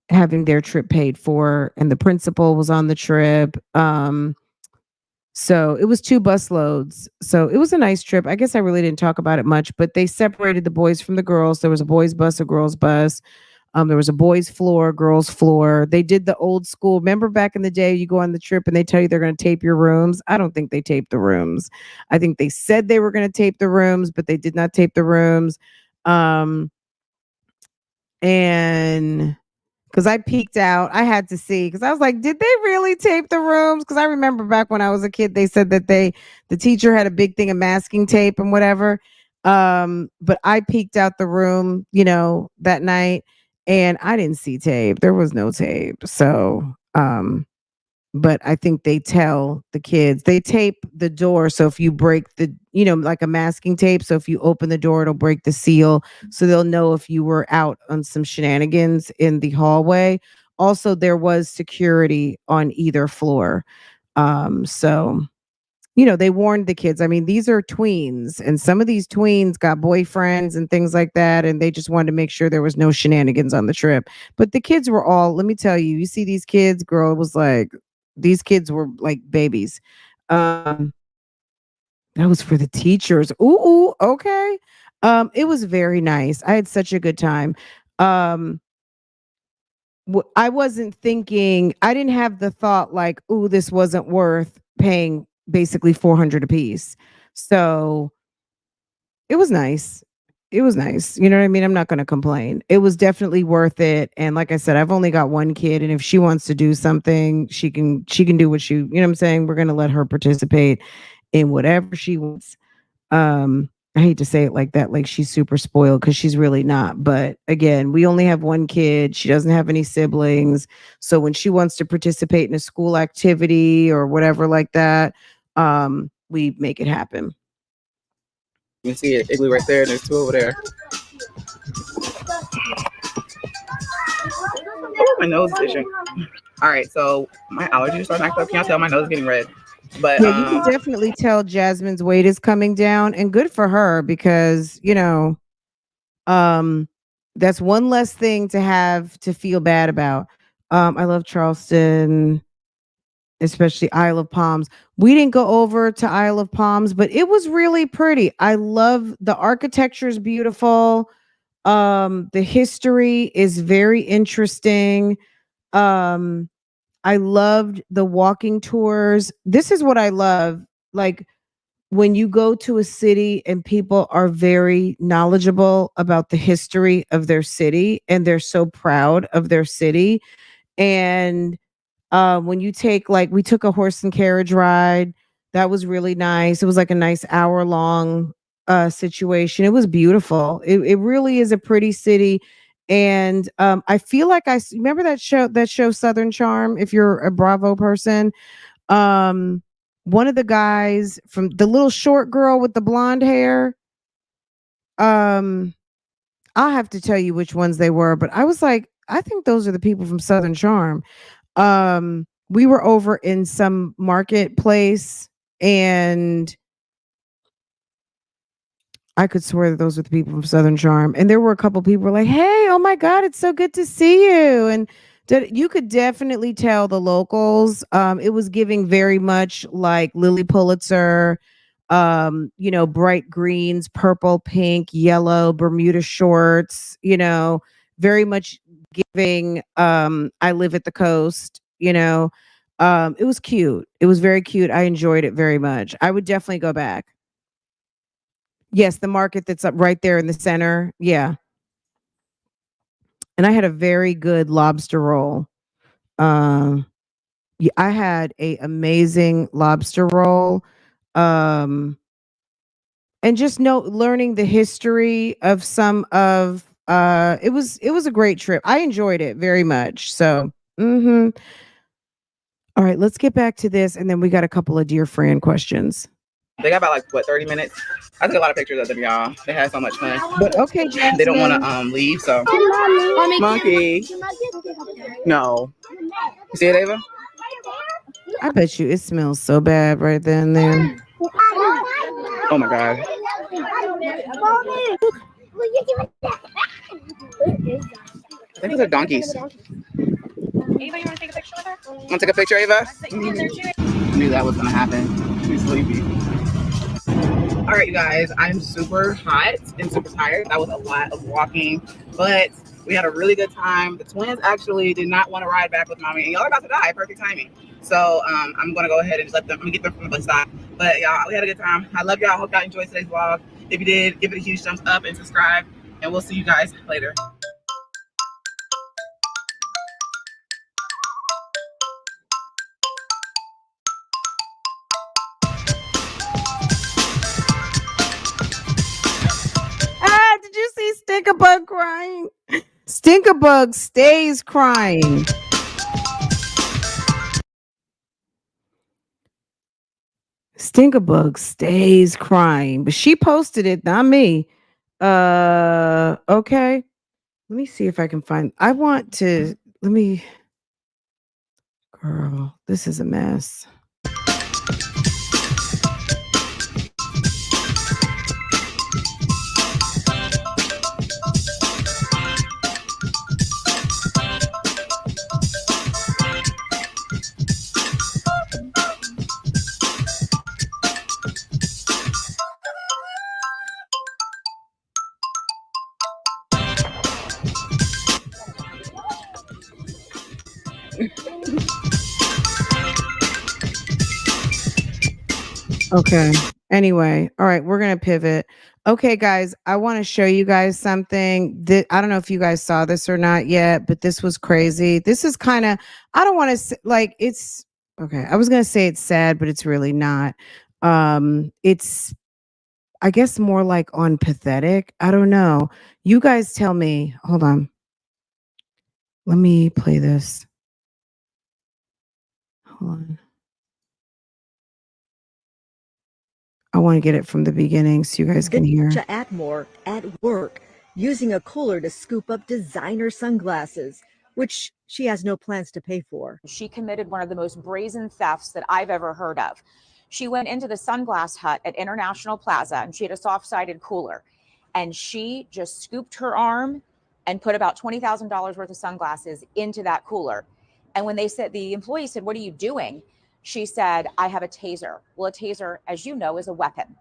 having their trip paid for, and the principal was on the trip. So it was 2 bus loads. So it was a nice trip. I guess I really didn't talk about it much, but they separated the boys from the girls. There was a boys bus, a girls bus. There was a boys floor, girls floor. They did the old school. Remember back in the day, you go on the trip and they tell you they're going to tape your rooms. I don't think they taped the rooms. I think they said they were going to tape the rooms, but they did not tape the rooms. And because I peeked out. I had to see because I was like, did they really tape the rooms? Because I remember back when I was a kid, they said that the teacher had a big thing of masking tape and whatever. But I peeked out the room, that night, and I didn't see tape. There was no tape. So, but I think they tell the kids, they tape the door. So if you break like a masking tape. So if you open the door, it'll break the seal. So they'll know if you were out on some shenanigans in the hallway. Also, there was security on either floor. So, they warned the kids. I mean, these are tweens, and some of these tweens got boyfriends and things like that. And they just wanted to make sure there was no shenanigans on the trip. But the kids were all, let me tell you, you see these kids, girl, it was like, these kids were like babies. That was for the teachers. Ooh, okay. It was very nice. I had such a good time. Um, I wasn't thinking, I didn't have the thought like, ooh, this wasn't worth paying basically $400 a piece. So it was nice. It was nice. You know what I mean? I'm not going to complain. It was definitely worth it. And like I said, I've only got one kid, and if she wants to do something, she can do what you know what I'm saying? We're going to let her participate in whatever she wants. I hate to say it like that, like she's super spoiled, because she's really not. But again, we only have one kid. She doesn't have any siblings. So when she wants to participate in a school activity or whatever like that, we make it happen. You can see it, igloo right there, and there's two over there. Oh, my nose is itching. All right, so my allergies are knocked up. Can't tell, my nose is getting red. But yeah, you can definitely tell Jasmine's weight is coming down, and good for her, because that's one less thing to have to feel bad about. I love Charleston, especially Isle of Palms. We didn't go over to Isle of Palms, but it was really pretty. I love the architecture is beautiful. The history is very interesting. Um, I loved the walking tours. This is what I love. Like when you go to a city and people are very knowledgeable about the history of their city, and they're so proud of their city. And when you take, like, we took a horse and carriage ride. That was really nice. It was like a nice hour long situation. It was beautiful. It really is a pretty city. And I feel like remember that show Southern Charm, if you're a Bravo person. One of the guys from the little short girl with the blonde hair. I'll have to tell you which ones they were, but I was like, I think those are the people from Southern Charm. We were over in some marketplace, and I could swear that those were the people from Southern Charm. And there were a couple people were like, "Hey, oh my God, it's so good to see you." And you could definitely tell the locals. It was giving very much like Lily Pulitzer, bright greens, purple, pink, yellow, Bermuda shorts, very much giving I live at the coast. It was cute. It was very cute. I enjoyed it very much. I would definitely go back. Yes, the market that's up right there in the center. Yeah. And I had a very good lobster roll. Um, yeah, I had a amazing lobster roll. Um, and just learning the history of some of it was a great trip. I enjoyed it very much. So, all right, let's get back to this, and then we got a couple of dear Fran questions. they got about 30 minutes. I took a lot of pictures of them, y'all. They had so much fun. But okay, Jasmine. They don't want to leave, so monkey. No. You see it, Ava? I bet you it smells so bad right then and there. Oh my God. I think those are donkeys. Ava, you want to take a picture with her? Want to take a picture, Ava? I knew that was going to happen. She's sleepy. All right, you guys, I'm super hot and super tired. That was a lot of walking, but we had a really good time. The twins actually did not want to ride back with mommy, and y'all are about to die. Perfect timing. So I'm going to go ahead and let them, I'm going to get them from the bus stop. But y'all, we had a good time. I love y'all. Hope y'all enjoyed today's vlog. If you did, give it a huge thumbs up and subscribe, and we'll see you guys later. Did you see Stinkerbug crying? Stinkerbug stays crying. Stinkerbug stays crying, but she posted it, not me. Okay. Let me see if I can find. Girl, this is a mess. Okay. Anyway, all right, we're gonna pivot. Okay, guys, I want to show you guys something that I don't know if you guys saw this or not yet, but this was crazy. This is kind of I don't want to like it's okay. I was gonna say it's sad, but it's really not. It's I guess more like on pathetic. I don't know. You guys tell me. Hold on. Let me play this. Hold on. I want to get it from the beginning so you guys can hear. Kesha Atmore at work using a cooler to scoop up designer sunglasses, which she has no plans to pay for. She committed one of the most brazen thefts that I've ever heard of. She went into the sunglass hut at International Plaza and she had a soft-sided cooler. And she just scooped her arm and put about $20,000 worth of sunglasses into that cooler. And when the employee said, "What are you doing?" She said, "I have a taser." Well, a taser, as you know, is a weapon.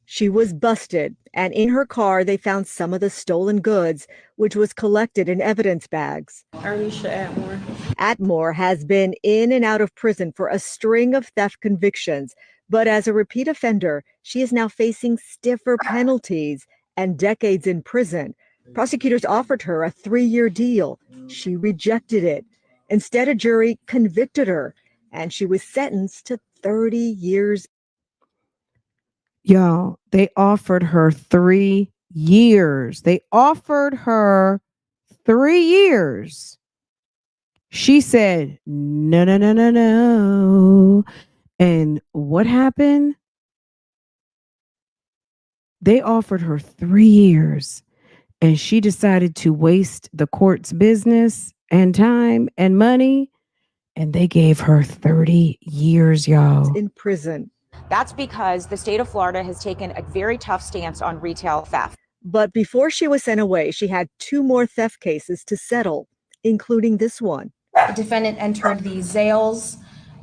She was busted, and in her car they found some of the stolen goods, which was collected in evidence bags. Alicia Atmore. Atmore has been in and out of prison for a string of theft convictions, but as a repeat offender, she is now facing stiffer penalties and decades in prison. Prosecutors offered her a 3-year deal. She rejected it. Instead, a jury convicted her, and she was sentenced to 30 years. Y'all, they offered her 3 years. They offered her 3 years. She said, no, no, no, no, no. And what happened? They offered her 3 years and she decided to waste the court's business and time and money. And they gave her 30 years, y'all. In prison. That's because the state of Florida has taken a very tough stance on retail theft. But before she was sent away, she had 2 more theft cases to settle, including this one. The defendant entered the Zales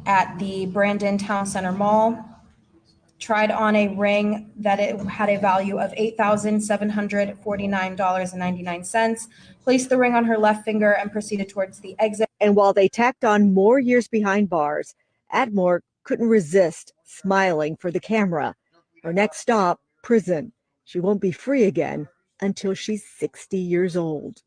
at the Brandon Town Center Mall, tried on a ring that it had a value of $8,749.99, placed the ring on her left finger and proceeded towards the exit. And while they tacked on more years behind bars, Atmore couldn't resist smiling for the camera. Her next stop, prison. She won't be free again until she's 60 years old.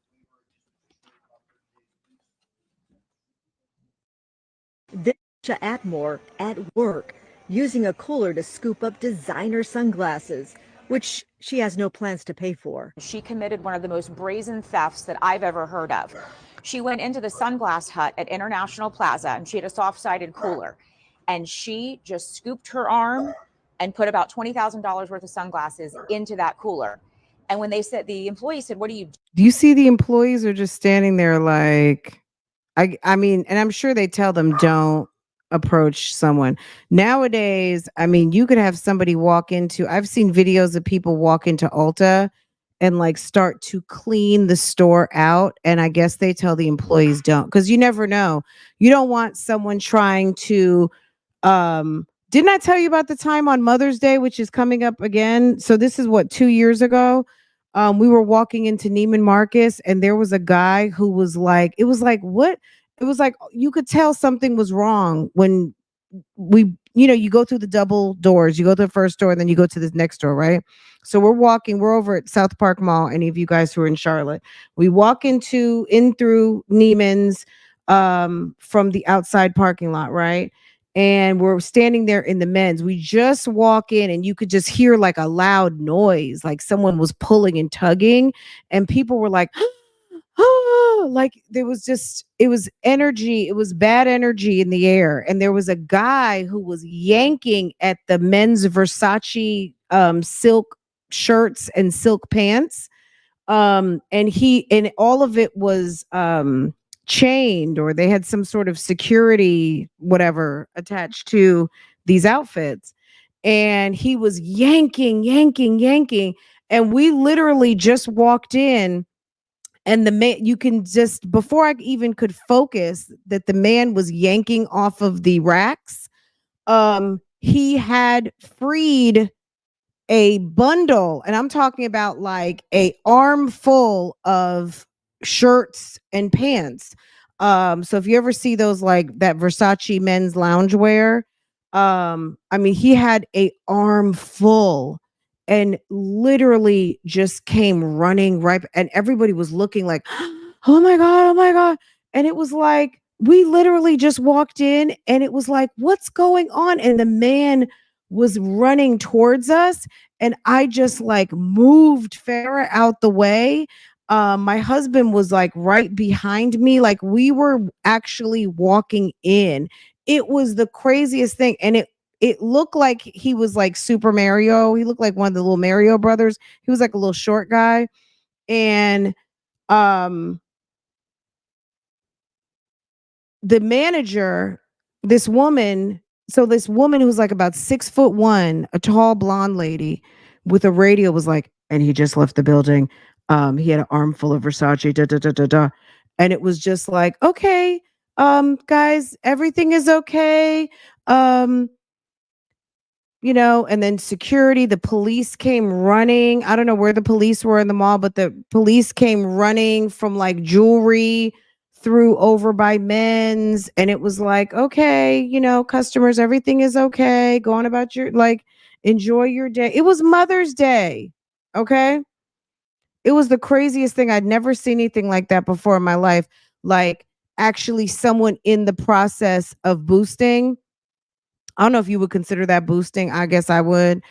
This is Atmore at work, using a cooler to scoop up designer sunglasses, which she has no plans to pay for. She committed one of the most brazen thefts that I've ever heard of. She went into the sunglass hut at International Plaza and she had a soft-sided cooler. And she just scooped her arm and put about $20,000 worth of sunglasses into that cooler. And when the employee said, "What are you doing?" Do you see the employees are just standing there like, I mean, and I'm sure they tell them don't approach someone. Nowadays, I mean, you could have somebody walk into, I've seen videos of people walk into Ulta and like start to clean the store out. And I guess they tell the employees don't, because you never know. You don't want someone trying to didn't I tell you about the time on Mother's Day, which is coming up again? So this is what, 2 years ago. We were walking into Neiman Marcus and there was a guy who was like, it was like, what? It was like you could tell something was wrong when you go through the double doors, you go to the first door and then you go to the next door, right? So we're over at South Park Mall. Any of you guys who are in Charlotte, we walk in through Neiman's from the outside parking lot, right? And we're standing there in the men's. We just walk in and you could just hear like a loud noise, like someone was pulling and tugging, and people were like, like it was energy, it was bad energy in the air. And there was a guy who was yanking at the men's Versace silk shirts and silk pants. And all of it was chained, or they had some sort of security whatever attached to these outfits, and he was yanking, and we literally just walked in, and the man, you can just, before I even could focus that the man was yanking off of the racks, he had freed a bundle, and I'm talking about like a armful of shirts and pants. So if you ever see those, like that Versace men's loungewear, I mean, he had a arm full and literally just came running right, and everybody was looking like, oh my god, oh my god. And it was like we literally just walked in and it was like, what's going on? And the man was running towards us, and I just like moved Farah out the way. My husband was like right behind me, like we were actually walking in. It was the craziest thing, and it looked like he was like Super Mario. He looked like one of the little Mario brothers. He was like a little short guy, and um the manager, this woman, so this woman who's like about 6'1", a tall blonde lady with a radio was like, and he just left the building. He had an armful of Versace, da da da da da. And it was just like, okay, guys, everything is okay. Um, and then security, the police came running. I don't know where the police were in the mall, but the police came running from like jewelry through over by men's. And it was like, okay, customers, everything is okay. Go on about your, like, enjoy your day. It was Mother's Day. Okay. It was the craziest thing. I'd never seen anything like that before in my life. Like, actually, someone in the process of boosting. I don't know if you would consider that boosting. I guess I would.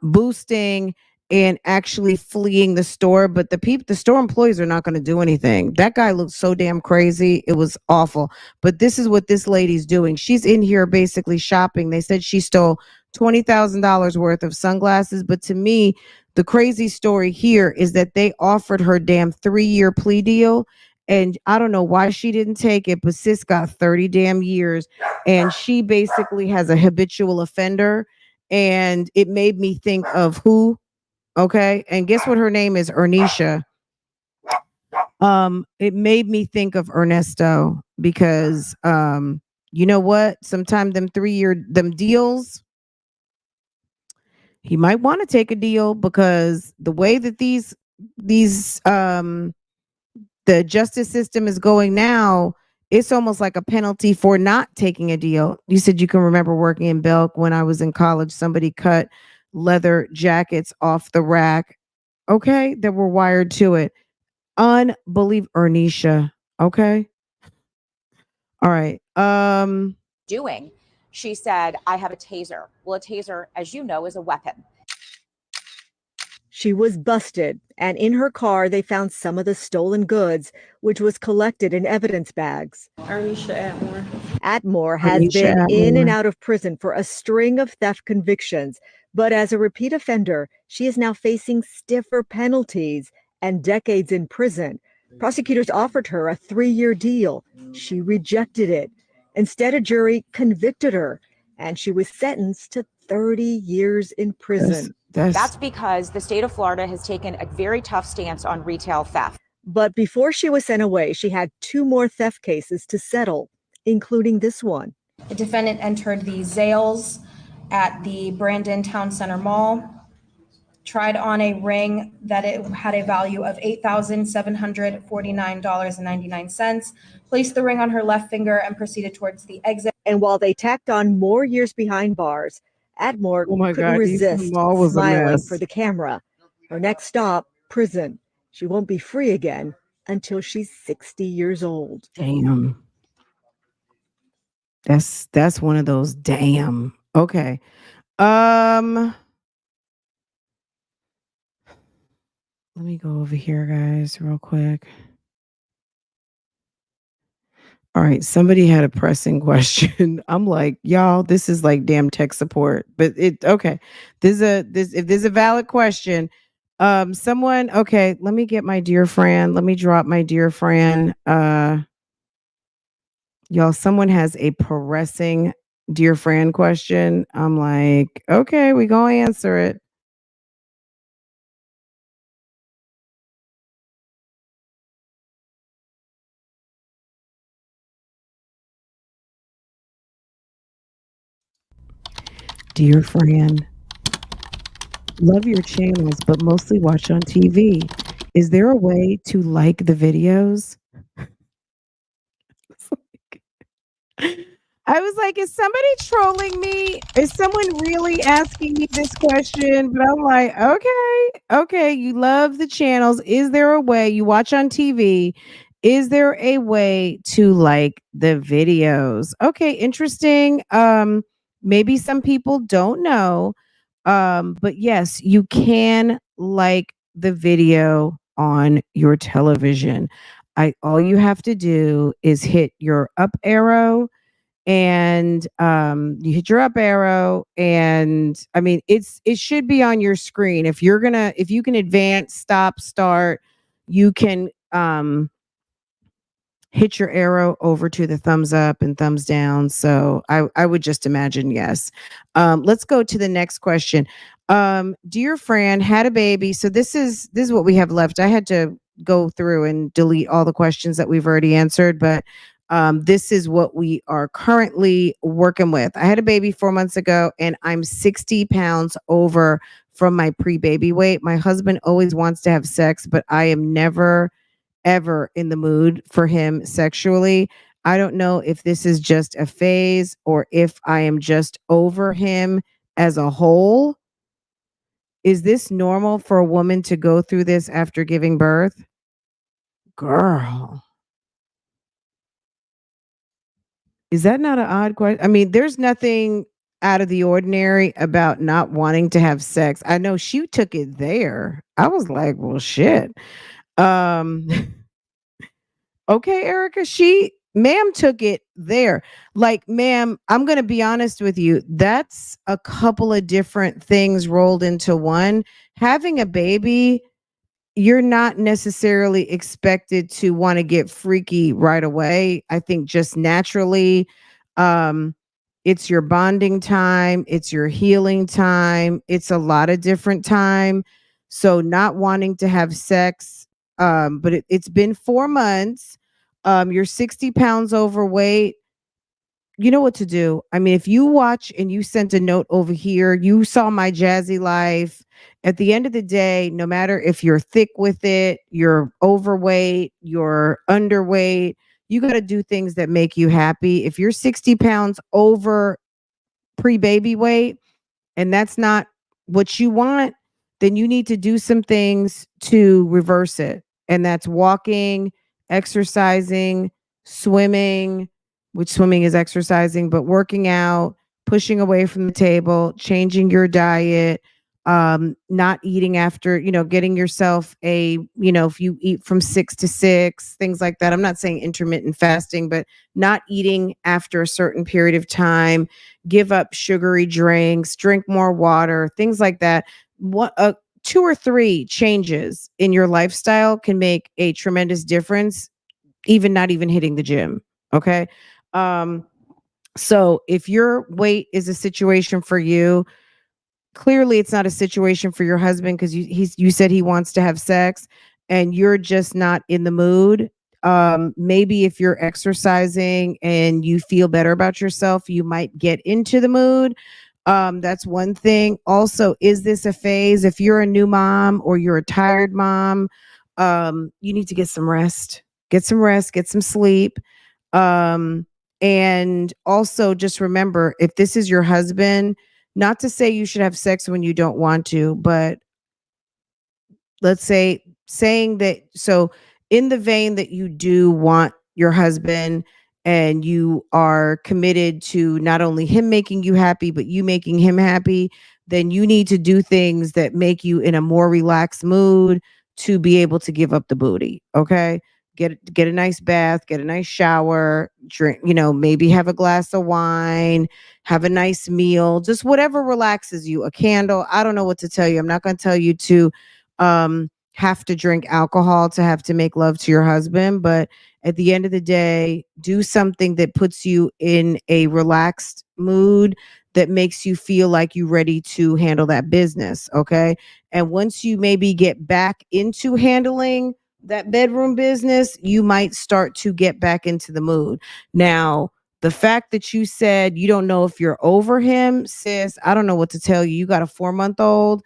Boosting and actually fleeing the store, but the store employees are not going to do anything. That guy looked so damn crazy. It was awful. But this is what this lady's doing. She's in here basically shopping. They said she stole $20,000 worth of sunglasses. But to me, the crazy story here is that they offered her damn 3-year plea deal. And I don't know why she didn't take it, but sis got 30 damn years. And she basically has a habitual offender. And it made me think of who? Okay. And guess what her name is? Ernisha. It made me think of Ernesto because you know what? Sometime them 3-year deals, he might want to take a deal because the way that these the justice system is going now, it's almost like a penalty for not taking a deal. You said you can remember working in Belk when I was in college. Somebody cut leather jackets off the rack, okay, that were wired to it. Unbelievable, Ernisha. Okay. All right. Doing. She said, I have a taser. Well, a taser, as you know, is a weapon. She was busted, and in her car, they found some of the stolen goods, which was collected in evidence bags. Ernisha Atmore. Atmore has been in and out of prison for a string of theft convictions, but as a repeat offender, she is now facing stiffer penalties and decades in prison. Prosecutors offered her a 3-year deal. She rejected it. Instead, a jury convicted her, and she was sentenced to 30 years in prison. That's because the state of Florida has taken a very tough stance on retail theft. But before she was sent away, she had 2 more theft cases to settle, including this one. The defendant entered the Zales at the Brazen Town Center Mall, tried on a ring that it had a value of $8,749.99, placed the ring on her left finger and proceeded towards the exit. And while they tacked on more years behind bars, Atmore couldn't resist smiling for the camera. Her next stop, prison. She won't be free again until she's 60 years old. Damn. That's one of those damn. Okay. Let me go over here, guys, real quick. All right, somebody had a pressing question. I'm like, y'all, this is like damn tech support. But okay. If there's a valid question. Someone, okay, let me get my dear friend. Let me drop my dear friend. Y'all, someone has a pressing dear friend question. I'm like, okay, we gonna answer it. Dear friend, love your channels, but mostly watch on TV. Is there a way to like the videos? I was like, is somebody trolling me? Is someone really asking me this question? But I'm like, okay, you love the channels. Is there a way you watch on TV? Is there a way to like the videos? Okay, interesting. Maybe some people don't know. But yes, you can like the video on your television. All you have to do is hit your up arrow and you hit your up arrow and I mean it should be on your screen. If you can advance, stop, start, you can hit your arrow over to the thumbs up and thumbs down. So I would just imagine yes. Let's go to the next question. Dear Fran, had a baby. So this is what we have left. I had to go through and delete all the questions that we've already answered, but this is what we are currently working with. I had a baby 4 months ago and I'm 60 pounds over from my pre-baby weight. My husband always wants to have sex, but I am never ever in the mood for him sexually. I don't know if this is just a phase or if I am just over him as a whole. Is this normal for a woman to go through this after giving birth? Girl, is that not an odd question? I mean, there's nothing out of the ordinary about not wanting to have sex. I know she took it there. I was like, well, shit. Um, Okay, Erica, ma'am took it there. Like, ma'am, I'm going to be honest with you. That's a couple of different things rolled into one. Having a baby, you're not necessarily expected to want to get freaky right away. I think just naturally, um, it's your bonding time, it's your healing time, it's a lot of different time. So, not wanting to have sex, but it's been 4 months. You're 60 pounds overweight. You know what to do. I mean, if you watch and you sent a note over here, you saw my Jazzy Life. At the end of the day, no matter if you're thick with it, you're overweight, you're underweight, you got to do things that make you happy. If you're 60 pounds over pre baby weight, and that's not what you want, then you need to do some things to reverse it. And that's walking, exercising, swimming, which swimming is exercising, but working out, pushing away from the table, changing your diet, not eating after, getting yourself if you eat from 6 to 6, things like that. I'm not saying intermittent fasting, but not eating after a certain period of time, give up sugary drinks, drink more water, things like that. What 2 or 3 changes in your lifestyle can make a tremendous difference, even not even hitting the gym. Okay. Um, so if your weight is a situation for you, clearly it's not a situation for your husband because you said he wants to have sex and you're just not in the mood. Maybe if you're exercising and you feel better about yourself, you might get into the mood. That's one thing. Also, is this a phase? If you're a new mom or you're a tired mom, you need to get some rest. Get some rest, get some sleep. Um, and also just remember, if this is your husband, not to say you should have sex when you don't want to, but let's say saying that, so in the vein that you do want your husband and you are committed to not only him making you happy but you making him happy, then you need to do things that make you in a more relaxed mood to be able to give up the booty. Okay, get a nice bath, get a nice shower, drink, maybe have a glass of wine, have a nice meal, just whatever relaxes you, a candle. I don't know what to tell you. I'm not going to tell you to have to drink alcohol to have to make love to your husband, but at the end of the day, do something that puts you in a relaxed mood that makes you feel like you're ready to handle that business. Okay. And once you maybe get back into handling that bedroom business, you might start to get back into the mood. Now, the fact that you said you don't know if you're over him, sis, I don't know what to tell you. You got a 4-month-old,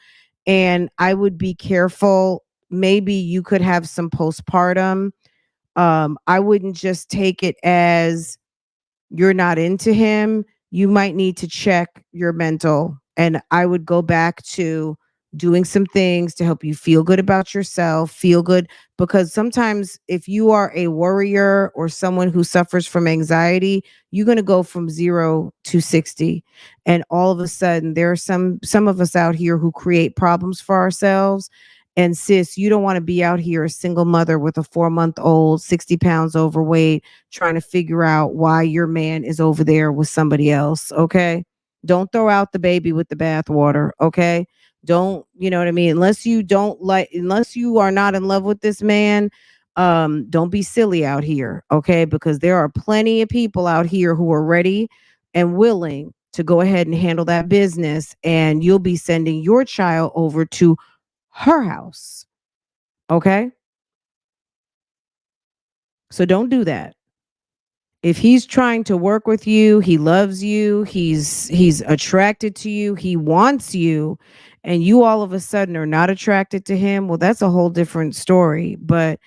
and I would be careful. Maybe you could have some postpartum. I wouldn't just take it as you're not into him, you might need to check your mental. And I would go back to doing some things to help you feel good about yourself, feel good. Because sometimes if you are a worrier or someone who suffers from anxiety, you're going to go from 0 to 60. And all of a sudden, there are some of us out here who create problems for ourselves. And sis, you don't want to be out here a single mother with a 4-month old, 60 pounds overweight, trying to figure out why your man is over there with somebody else. Okay. Don't throw out the baby with the bathwater. Okay. Don't, you know what I mean? Unless you are not in love with this man, don't be silly out here. Okay. Because there are plenty of people out here who are ready and willing to go ahead and handle that business. And you'll be sending your child over to her house. Okay. So don't do that. If he's trying to work with you, he loves you, he's attracted to you, he wants you, and you all of a sudden are not attracted to him, well, that's a whole different story. But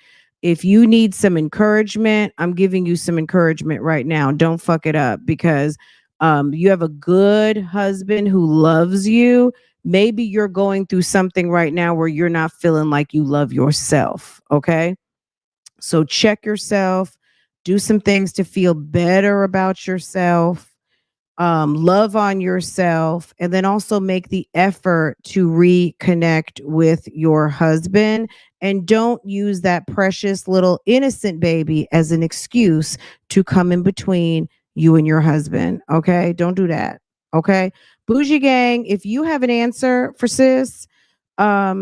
if you need some encouragement, I'm giving you some encouragement right now. Don't fuck it up, because you have a good husband who loves you. Maybe you're going through something right now where you're not feeling like you love yourself. Okay. So check yourself, do some things to feel better about yourself, love on yourself, and then also make the effort to reconnect with your husband. And don't use that precious little innocent baby as an excuse to come in between you and your husband. Okay. Don't do that. Okay. Bougie gang, if you have an answer for sis, I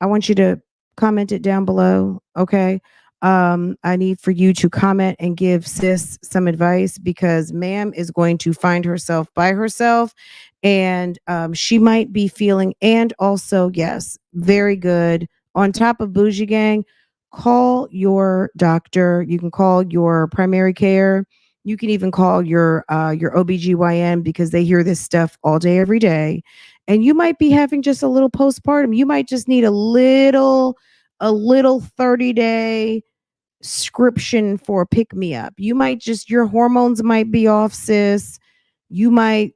want you to comment it down below. Okay. I need for you to comment and give sis some advice, because ma'am is going to find herself by herself, and she might be feeling, and also, yes, very good. On top of Bougie Gang, call your doctor. You can call your primary care. You can even call your OBGYN, because they hear this stuff all day, every day. And you might be having just a little postpartum. You might just need a little 30-day scription for a pick me up. You might just, your hormones might be off, sis. You might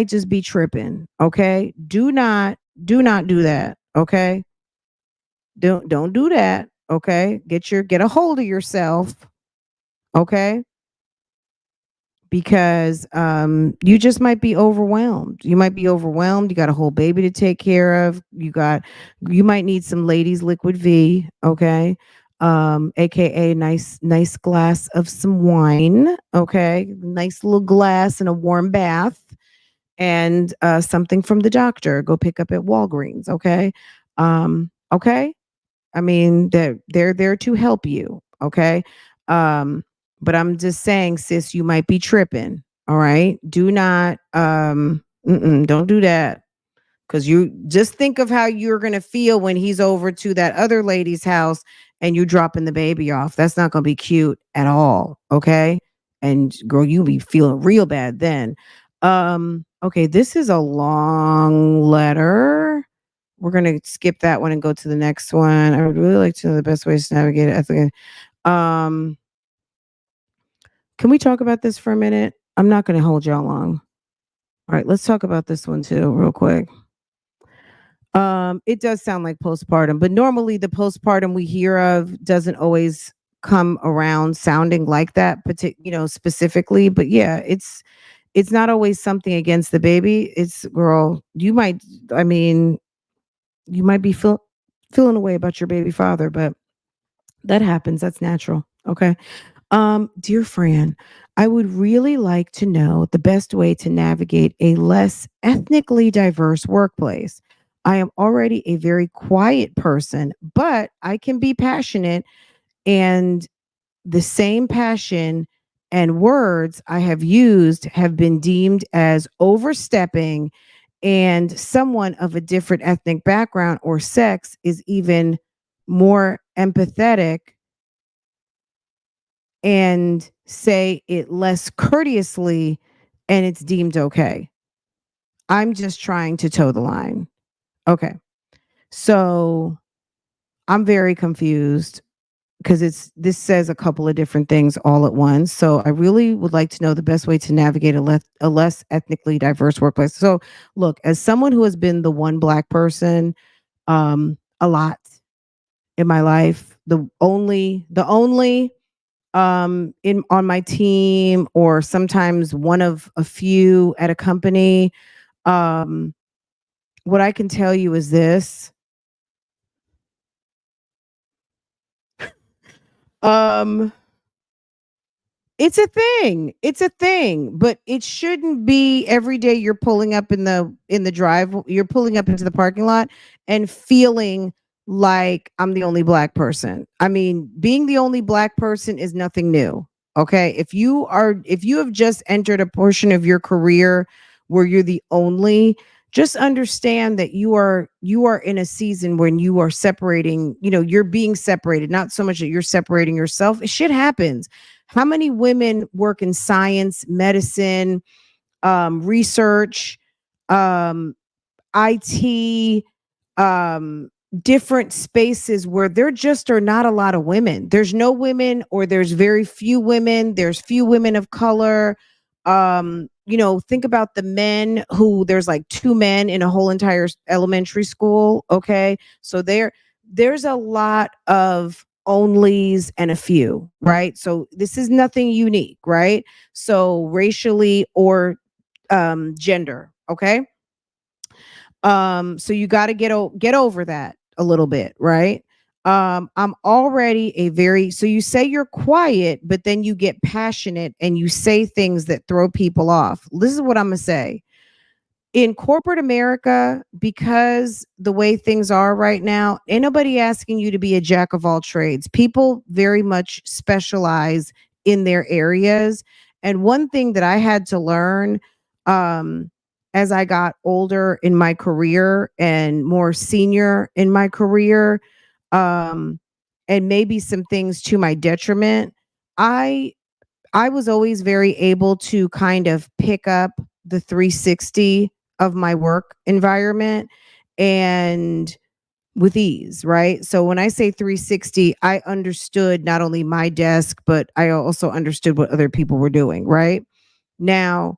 just be tripping. Okay. Do not do that. Okay. Don't do that. Okay. Get a hold of yourself. Okay. Because you just might be overwhelmed. You might be overwhelmed. You got a whole baby to take care of. You might need some ladies liquid V, okay? AKA nice glass of some wine, okay? Nice little glass and a warm bath, and something from the doctor. Go pick up at Walgreens, okay? Okay? I mean, they're there to help you, okay? Um, but I'm just saying, sis, you might be tripping. All right. Do not don't do that. Cause you just think of how you're gonna feel when he's over to that other lady's house and you dropping the baby off. That's not gonna be cute at all. Okay. And girl, you'll be feeling real bad then. Okay, this is a long letter. We're gonna skip that one and go to the next one. I would really like to know the best ways to navigate it. I think, can we talk about this for a minute? I'm not gonna hold y'all long. All right, let's talk about this one too, real quick. It does sound like postpartum, but normally the postpartum we hear of doesn't always come around sounding like that, specifically. But yeah, it's not always something against the baby. It's, girl, I mean, you might be feeling a way about your baby father, but that happens. That's natural. Okay. Dear Fran, I would really like to know the best way to navigate a less ethnically diverse workplace. I am already a very quiet person, but I can be passionate, and the same passion and words I have used have been deemed as overstepping, and someone of a different ethnic background or sex is even more empathetic and say it less courteously, and it's deemed okay. I'm just trying to toe the line. Okay. So I'm very confused. because this says a couple of different things all at once. So I really would like to know the best way to navigate a less ethnically diverse workplace. So look, as someone who has been the one black person a lot in my life, the only in on my team, or sometimes one of a few at a company, um what I can tell you is this. Um It's a thing. It's a thing, but it shouldn't be every day you're pulling up in the drive, you're pulling up into the parking lot and feeling like I'm the only black person. I mean, being the only black person is nothing new. Okay? If you have just entered a portion of your career where you're the only, just understand that you are in a season when you are separating, you're being separated, not so much that you're separating yourself. Shit happens. How many women work in science, medicine, research, um, IT, um, different spaces where there just are not a lot of women? There's no women, or there's very few women. There's few women of color. Think about the men who there's like two men in a whole entire elementary school. Okay. So there's a lot of onlys and a few, right? So this is nothing unique, right? So racially or gender, okay? So you got to get over that a little bit, right? I'm already a very so you say you're quiet, but then you get passionate and you say things that throw people off. This is what I'm gonna say. In corporate America, because the way things are right now, ain't nobody asking you to be a jack of all trades. People very much specialize in their areas. And one thing that I had to learn um, as I got older in my career and more senior in my career, um, and maybe some things to my detriment, I I was always very able to kind of pick up the 360 of my work environment and with ease, right? So when I say 360, I understood not only my desk, but I also understood what other people were doing, right? Now,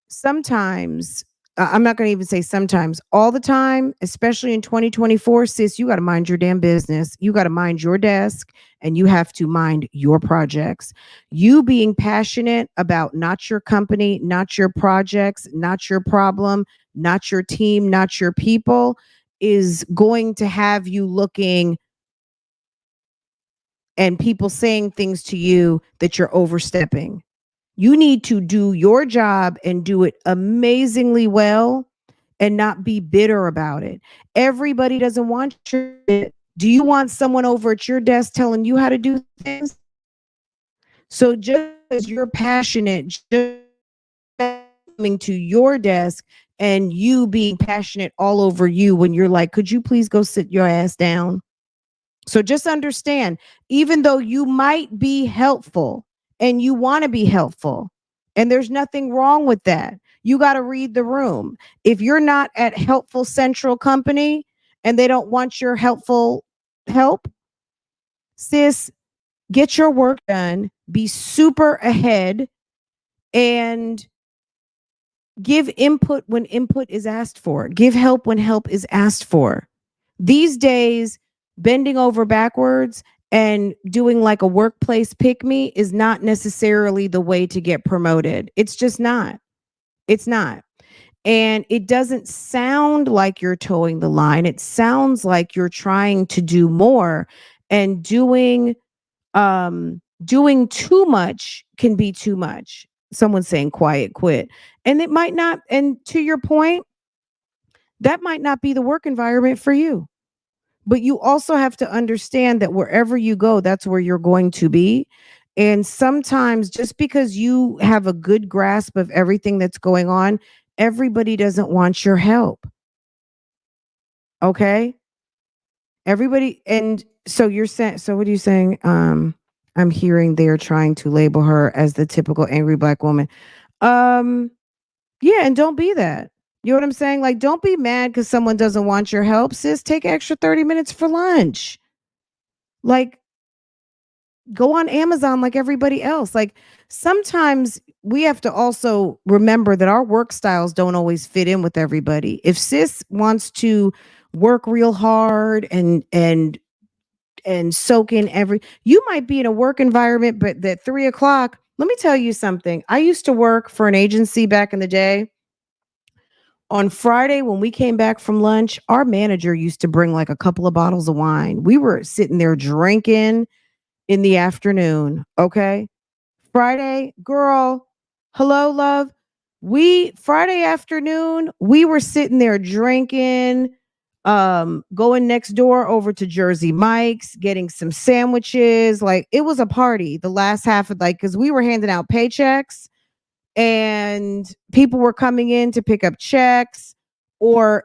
sometimes I'm not going to even say sometimes, all the time, especially in 2024, sis, you got to mind your damn business. You got to mind your desk, and you have to mind your projects. You being passionate about not your company, not your projects, not your problem, not your team, not your people is going to have you looking and people saying things to you that you're overstepping. You need to do your job and do it amazingly well and not be bitter about it. Everybody doesn't want your do you want someone over at your desk telling you how to do things? So just as you're passionate, just coming to your desk and you being passionate all over you when you're like, could you please go sit your ass down? So just understand, even though you might be helpful and you want to be helpful, and there's nothing wrong with that, you got to read the room. If you're not at Helpful Central Company and they don't want your helpful help, sis, get your work done, be super ahead, and give input when input is asked for, give help when help is asked for. These days, bending over backwards and doing like a workplace pick me is not necessarily the way to get promoted. It's just not. It's not. And it doesn't sound like you're towing the line. It sounds like you're trying to do more, and doing too much can be too much. Someone's saying quiet quit. And it might not, and to your point, that might not be the work environment for you. But you also have to understand that wherever you go, that's where you're going to be. And sometimes just because you have a good grasp of everything that's going on, everybody doesn't want your help. Okay? Everybody, and so you're saying, so what are you saying? I'm hearing they're trying to label her as the typical angry black woman. Um, yeah, and don't be that. You know what I'm saying? Like, don't be mad because someone doesn't want your help. Sis, take extra 30 minutes for lunch. Like, go on Amazon like everybody else. Like sometimes we have to also remember that our work styles don't always fit in with everybody. If sis wants to work real hard and soak in you might be in a work environment, but at 3 o'clock, let me tell you something. I used to work for an agency back in the day. On Friday, when we came back from lunch, our manager used to bring like a couple of bottles of wine. We were sitting there drinking in the afternoon. Okay. Friday, girl, hello, love. Friday afternoon, we were sitting there drinking, going next door over to Jersey Mike's, getting some sandwiches. Like it was a party the last half of because we were handing out paychecks and people were coming in to pick up checks, or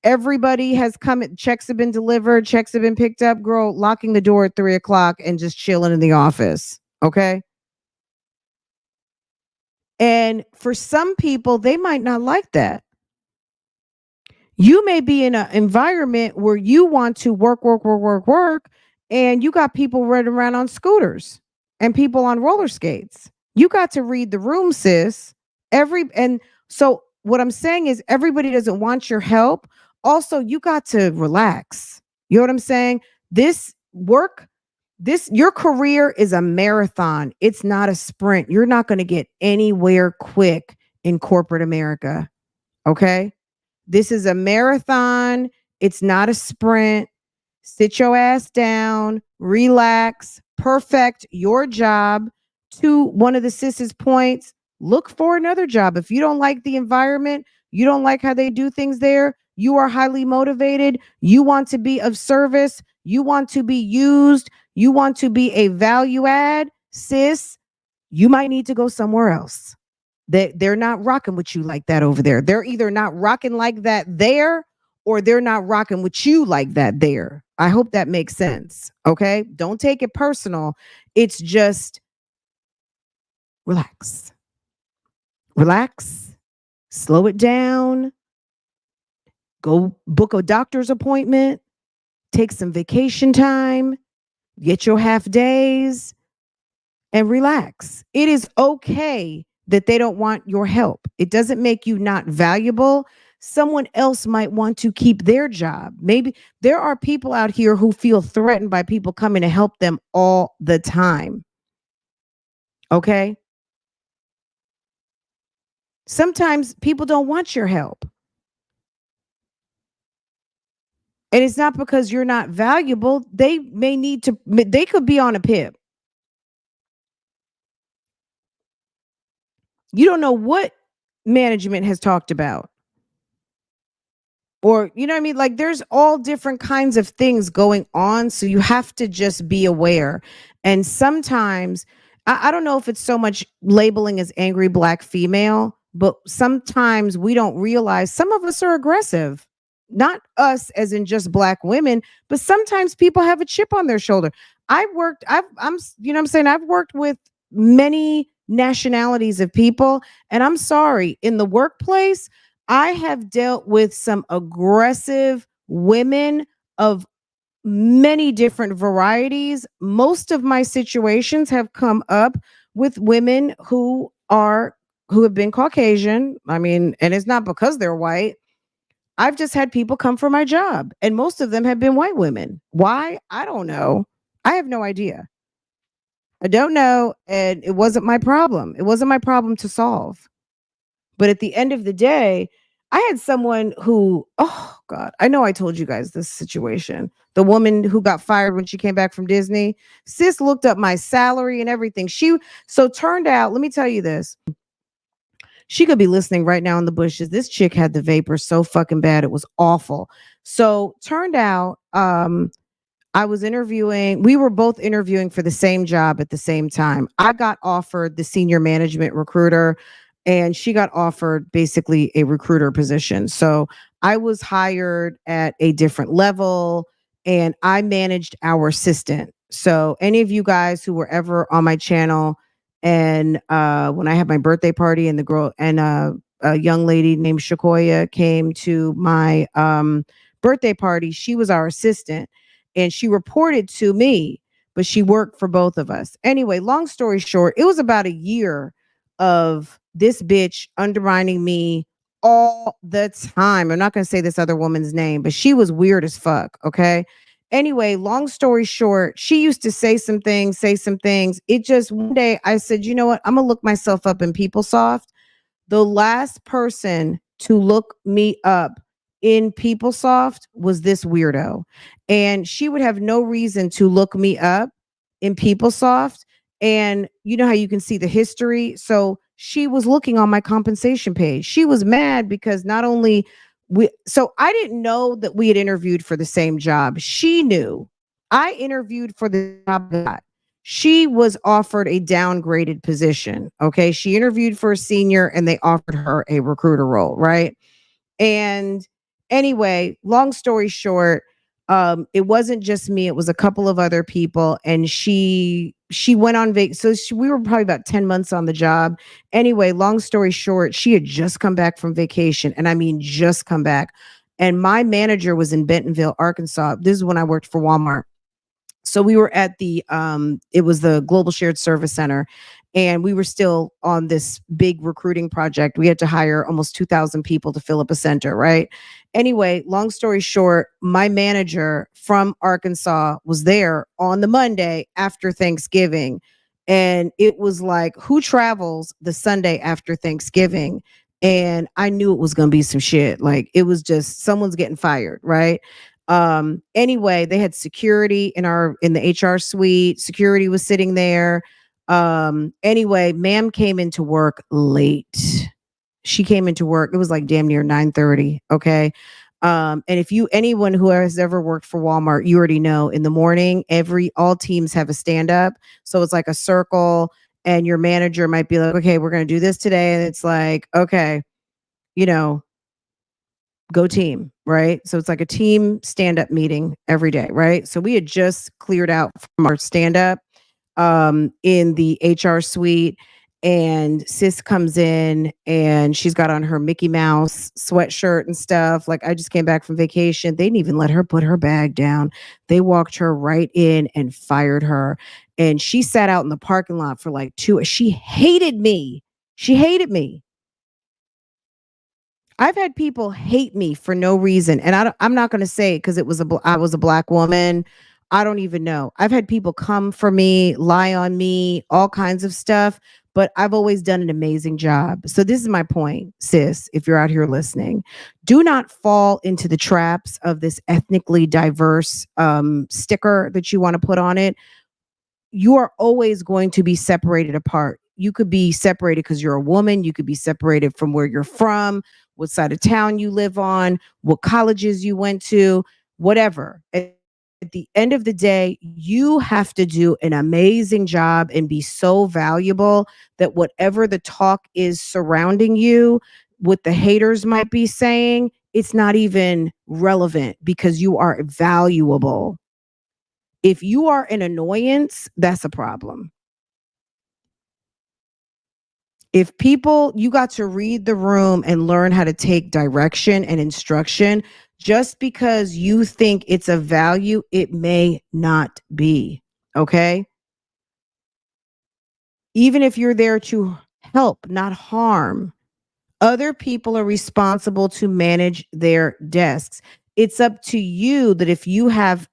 everybody has come, checks have been delivered, checks have been picked up, girl, locking the door at 3 o'clock and just chilling in the office. Okay. And for some people, they might not like that. You may be in an environment where you want to work, and you got people running around on scooters and people on roller skates. You got to read the room, sis. And so what I'm saying is everybody doesn't want your help. Also, you got to relax. You know what I'm saying? Your career is a marathon. It's not a sprint. You're not going to get anywhere quick in corporate America. Okay? This is a marathon. It's not a sprint. Sit your ass down, relax, perfect your job. To one of the sis's points, look for another job. If you don't like the environment, you don't like how they do things there, you are highly motivated, you want to be of service, you want to be used, you want to be a value add, sis, you might need to go somewhere else. They're not rocking with you like that over there. They're either not rocking like that there, or they're not rocking with you like that there. I hope that makes sense. Okay. Don't take it personal. It's just relax, slow it down, go book a doctor's appointment, take some vacation time, get your half days, and relax. It is okay that they don't want your help. It doesn't make you not valuable. Someone else might want to keep their job. Maybe there are people out here who feel threatened by people coming to help them all the time. Okay? Sometimes people don't want your help. And it's not because you're not valuable. They could be on a pip. You don't know what management has talked about. Or, you know what I mean? Like there's all different kinds of things going on. So you have to just be aware. And sometimes, I don't know if it's so much labeling as angry Black female, but sometimes we don't realize some of us are aggressive. Not us as in just Black women, but sometimes people have a chip on their shoulder. I'm, you know what I'm saying? I've worked with many nationalities of people, and I'm sorry, in the workplace, I have dealt with some aggressive women of many different varieties. Most of my situations have come up with women who have been Caucasian. I mean, and it's not because they're white. I've just had people come for my job, and most of them have been white women. Why? I don't know. I have no idea. I don't know, and it wasn't my problem. It wasn't my problem to solve. But at the end of the day, I had someone who, oh God, I know I told you guys this situation. The woman who got fired when she came back from Disney, sis looked up my salary and everything. So turned out, let me tell you this. She could be listening right now in the bushes. This chick had the vapor so fucking bad. It was awful. So turned out, I was interviewing, we were both interviewing for the same job at the same time. I got offered the senior management recruiter, and she got offered basically a recruiter position. So I was hired at a different level, and I managed our assistant. So any of you guys who were ever on my channel, and when I had my birthday party, and a young lady named Shakoya came to my birthday party, she was our assistant, and she reported to me. but she worked for both of us. Anyway, long story short, it was about a year of this bitch undermining me all the time. I'm not going to say this other woman's name, but she was weird as fuck. Okay. Anyway, long story short, she used to say some things, It just one day I said, you know what? I'm going to look myself up in PeopleSoft. The last person to look me up in PeopleSoft was this weirdo. And she would have no reason to look me up in PeopleSoft. And you know how you can see the history? So she was looking on my compensation page. She was mad because not only so I didn't know that we had interviewed for the same job. She knew. I interviewed for the job. She was offered a downgraded position. Okay. She interviewed for a senior and they offered her a recruiter role. Right. And anyway, long story short, it wasn't just me, it was a couple of other people. And she went on we were probably about 10 months on the job. Anyway, long story short, she had just come back from vacation. And I mean, just come back. And my manager was in Bentonville, Arkansas. This is when I worked for Walmart. So we were at it was the Global Shared Service Center, and we were still on this big recruiting project. We had to hire almost 2,000 people to fill up a center, right? Anyway, long story short, my manager from Arkansas was there on the Monday after Thanksgiving. And it was like, who travels the Sunday after Thanksgiving? And I knew it was going to be some shit. Like, it was just someone's getting fired, right? Anyway, they had security in the HR suite. Security was sitting there. Anyway, ma'am came into work late. She came into work, it was like damn near 9:30. Okay. And anyone who has ever worked for Walmart, you already know in the morning, all teams have a stand up. So it's like a circle, and your manager might be like, okay, we're going to do this today. And it's like, okay, go team, right? So it's like a team stand-up meeting every day, right? So we had just cleared out from our stand-up in the HR suite, and sis comes in and she's got on her Mickey Mouse sweatshirt and stuff. Like, I just came back from vacation. They didn't even let her put her bag down. They walked her right in and fired her. And she sat out in the parking lot for like 2 hours. She hated me. She hated me. I've had people hate me for no reason, and I'm not going to say it because I was a black woman. I don't even know. I've had people come for me, lie on me, all kinds of stuff, but I've always done an amazing job. So this is my point, sis, if you're out here listening. Do not fall into the traps of this ethnically diverse sticker that you want to put on it. You are always going to be separated apart. You could be separated because you're a woman. You could be separated from where you're from, what side of town you live on, what colleges you went to, whatever. At the end of the day, you have to do an amazing job and be so valuable that whatever the talk is surrounding you, what the haters might be saying, it's not even relevant because you are valuable. If you are an annoyance, that's a problem. If you got to read the room and learn how to take direction and instruction, just because you think it's a value, it may not be. Okay. Even if you're there to help, not harm, other people are responsible to manage their desks. It's up to you that if you have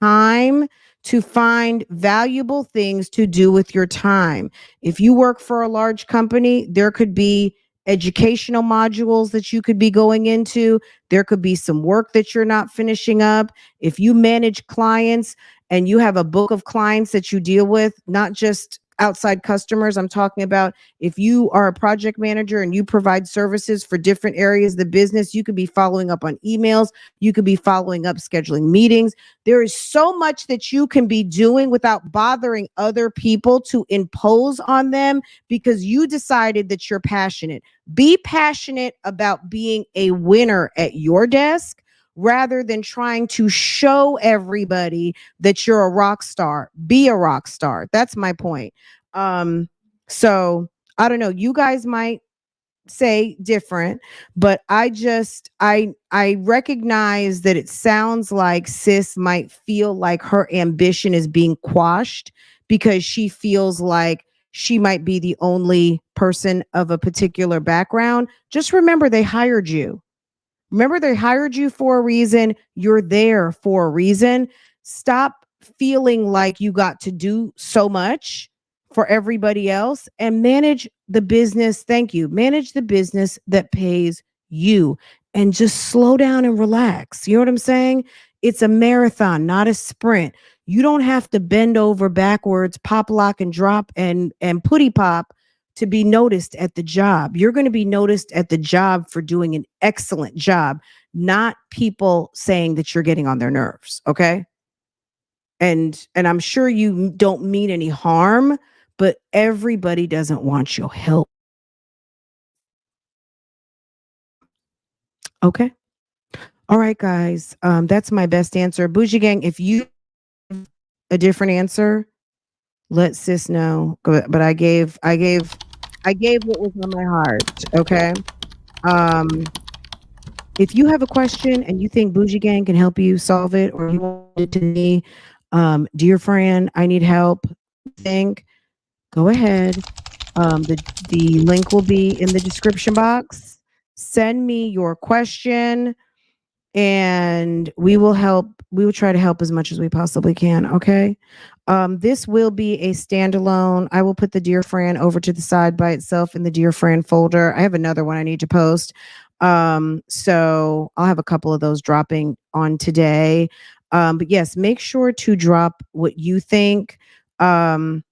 time to find valuable things to do with your time. If you work for a large company, there could be educational modules that you could be going into. There could be some work that you're not finishing up. If you manage clients and you have a book of clients that you deal with, not just outside customers, I'm talking about if you are a project manager and you provide services for different areas of the business, you could be following up on emails. You could be following up, scheduling meetings. There is so much that you can be doing without bothering other people to impose on them because you decided that you're passionate. Be passionate about being a winner at your desk rather than trying to show everybody that you're a rock star. Be a rock star. That's my point. So I don't know. You guys might say different, but I recognize that it sounds like sis might feel like her ambition is being quashed because she feels like she might be the only person of a particular background. Just remember they hired you. Remember, they hired you for a reason. You're there for a reason. Stop feeling like you got to do so much for everybody else and manage the business. Thank you. Manage the business that pays you and just slow down and relax. You know what I'm saying? It's a marathon, not a sprint. You don't have to bend over backwards, pop, lock, and drop and putty pop to be noticed at the job. You're going to be noticed at the job for doing an excellent job, not people saying that you're getting on their nerves, okay? And I'm sure you don't mean any harm, but everybody doesn't want your help. Okay? All right, guys. That's my best answer. Bougie Gang, if you have a different answer, let sis know. But I gave what was on my heart, okay? If you have a question and you think Bougie Gang can help you solve it, or you want it to me, dear friend, I need help, think, go ahead. The link will be in the description box. Send me your question and we will help. We will try to help as much as we possibly can. Okay. This will be a standalone. I will put the Dear Fran over to the side by itself in the Dear Fran folder. I have another one I need to post. So I'll have a couple of those dropping on today. But yes, make sure to drop what you think on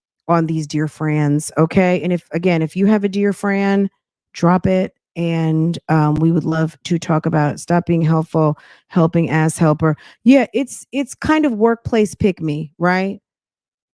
these Dear Frans. Okay. And if you have a Dear Fran, drop it. And we would love to talk about it. Stop being helpful, helping ass helper. Yeah, it's kind of workplace pick me, right?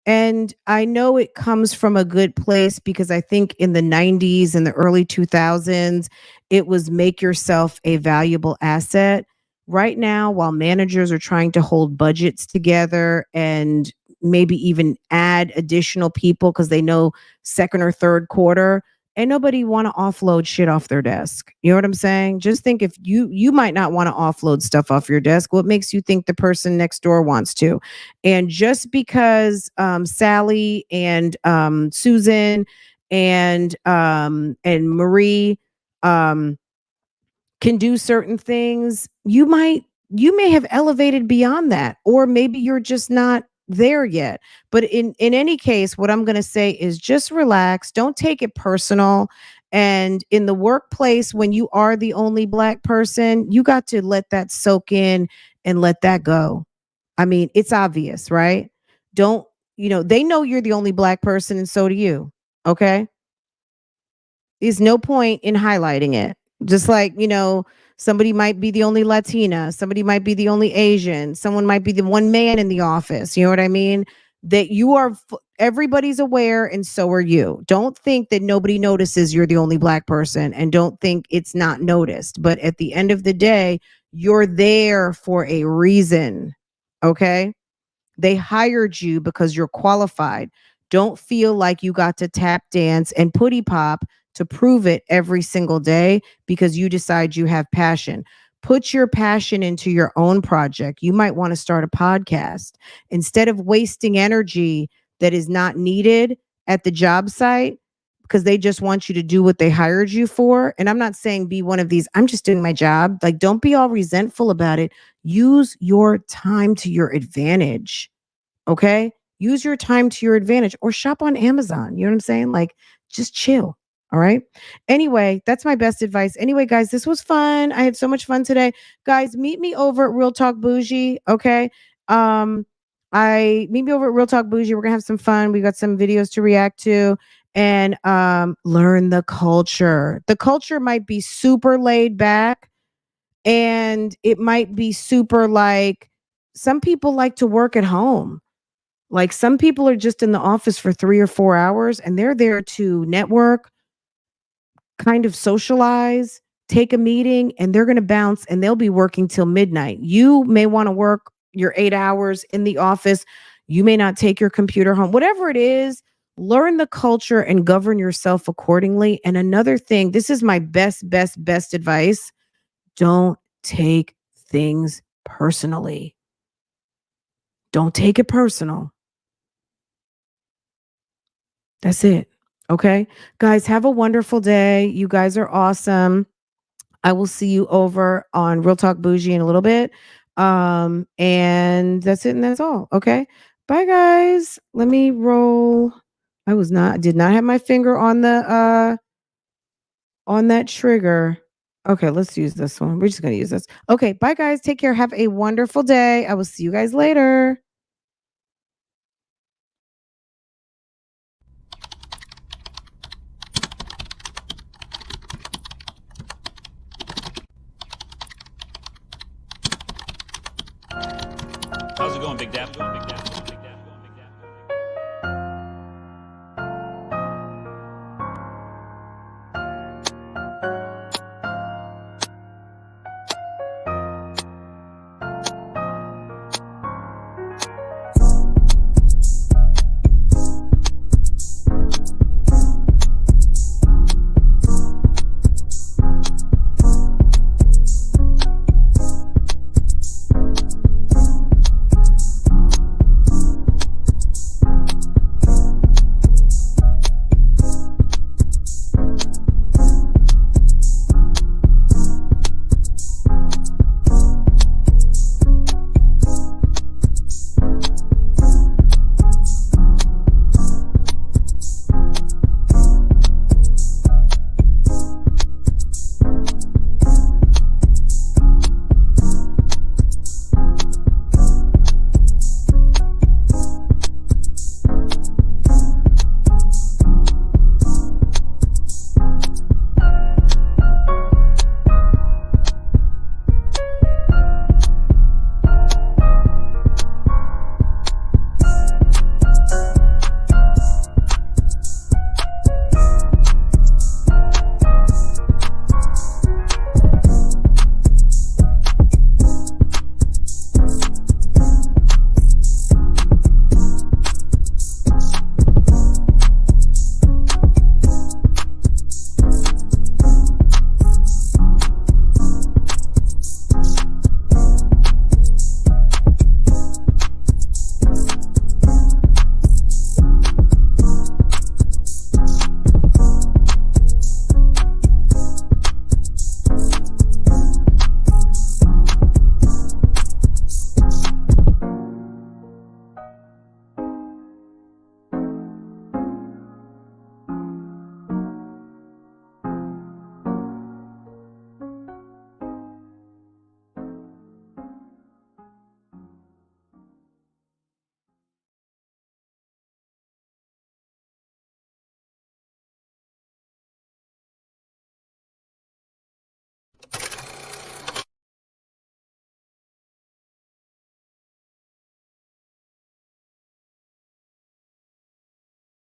And I know it comes from a good place because I think in the 90s and the early 2000s, it was make yourself a valuable asset. Right now, while managers are trying to hold budgets together and maybe even add additional people because they know second or third quarter, ain't nobody want to offload shit off their desk. You know what I'm saying? Just think if you might not want to offload stuff off your desk. What makes you think the person next door wants to? And just because Sally and Susan and Marie can do certain things, you may have elevated beyond that, or maybe you're just not there yet. But in any case, what I'm going to say is just relax, don't take it personal. And in the workplace, when you are the only Black person, you got to let that soak in and let that go. I mean, it's obvious, right? Don't, they know you're the only Black person, and so do you. Okay. There's no point in highlighting it. Just like, somebody might be the only Latina, somebody might be the only Asian, someone might be the one man in the office. You know what I mean? That everybody's aware, and so are you. Don't think that nobody notices you're the only Black person, and don't think it's not noticed. But at the end of the day, you're there for a reason. Okay? They hired you because you're qualified. Don't feel like you got to tap dance and putty pop to prove it every single day because you decide you have passion. Put your passion into your own project. You might want to start a podcast instead of wasting energy that is not needed at the job site because they just want you to do what they hired you for. And I'm not saying be one of these, I'm just doing my job. Like, don't be all resentful about it. Use your time to your advantage. Okay? Use your time to your advantage or shop on Amazon. You know what I'm saying? Like, just chill. All right. Anyway, that's my best advice. Anyway, guys, this was fun. I had so much fun today. Guys, meet me over at Real Talk Bougie. Okay. Meet me over at Real Talk Bougie. We're gonna have some fun. We got some videos to react to and learn the culture. The culture might be super laid back and it might be super like some people like to work at home. Like some people are just in the office for 3 or 4 hours and they're there to network, kind of socialize, take a meeting, and they're going to bounce and they'll be working till midnight. You may want to work your 8 hours in the office. You may not take your computer home. Whatever it is, Learn the culture and govern yourself accordingly. And another thing, this is my best advice. Don't take things personally. Don't take it personal. That's it. Okay. Guys, have a wonderful day. You guys are awesome. I will see you over on Real Talk Bougie in a little bit. And that's it and that's all. Okay. Bye guys. Let me roll. Did not have my finger on that trigger. Okay, let's use this one. We're just gonna use this. Okay, bye guys. Take care. Have a wonderful day. I will see you guys later. How's it going, Big Dad?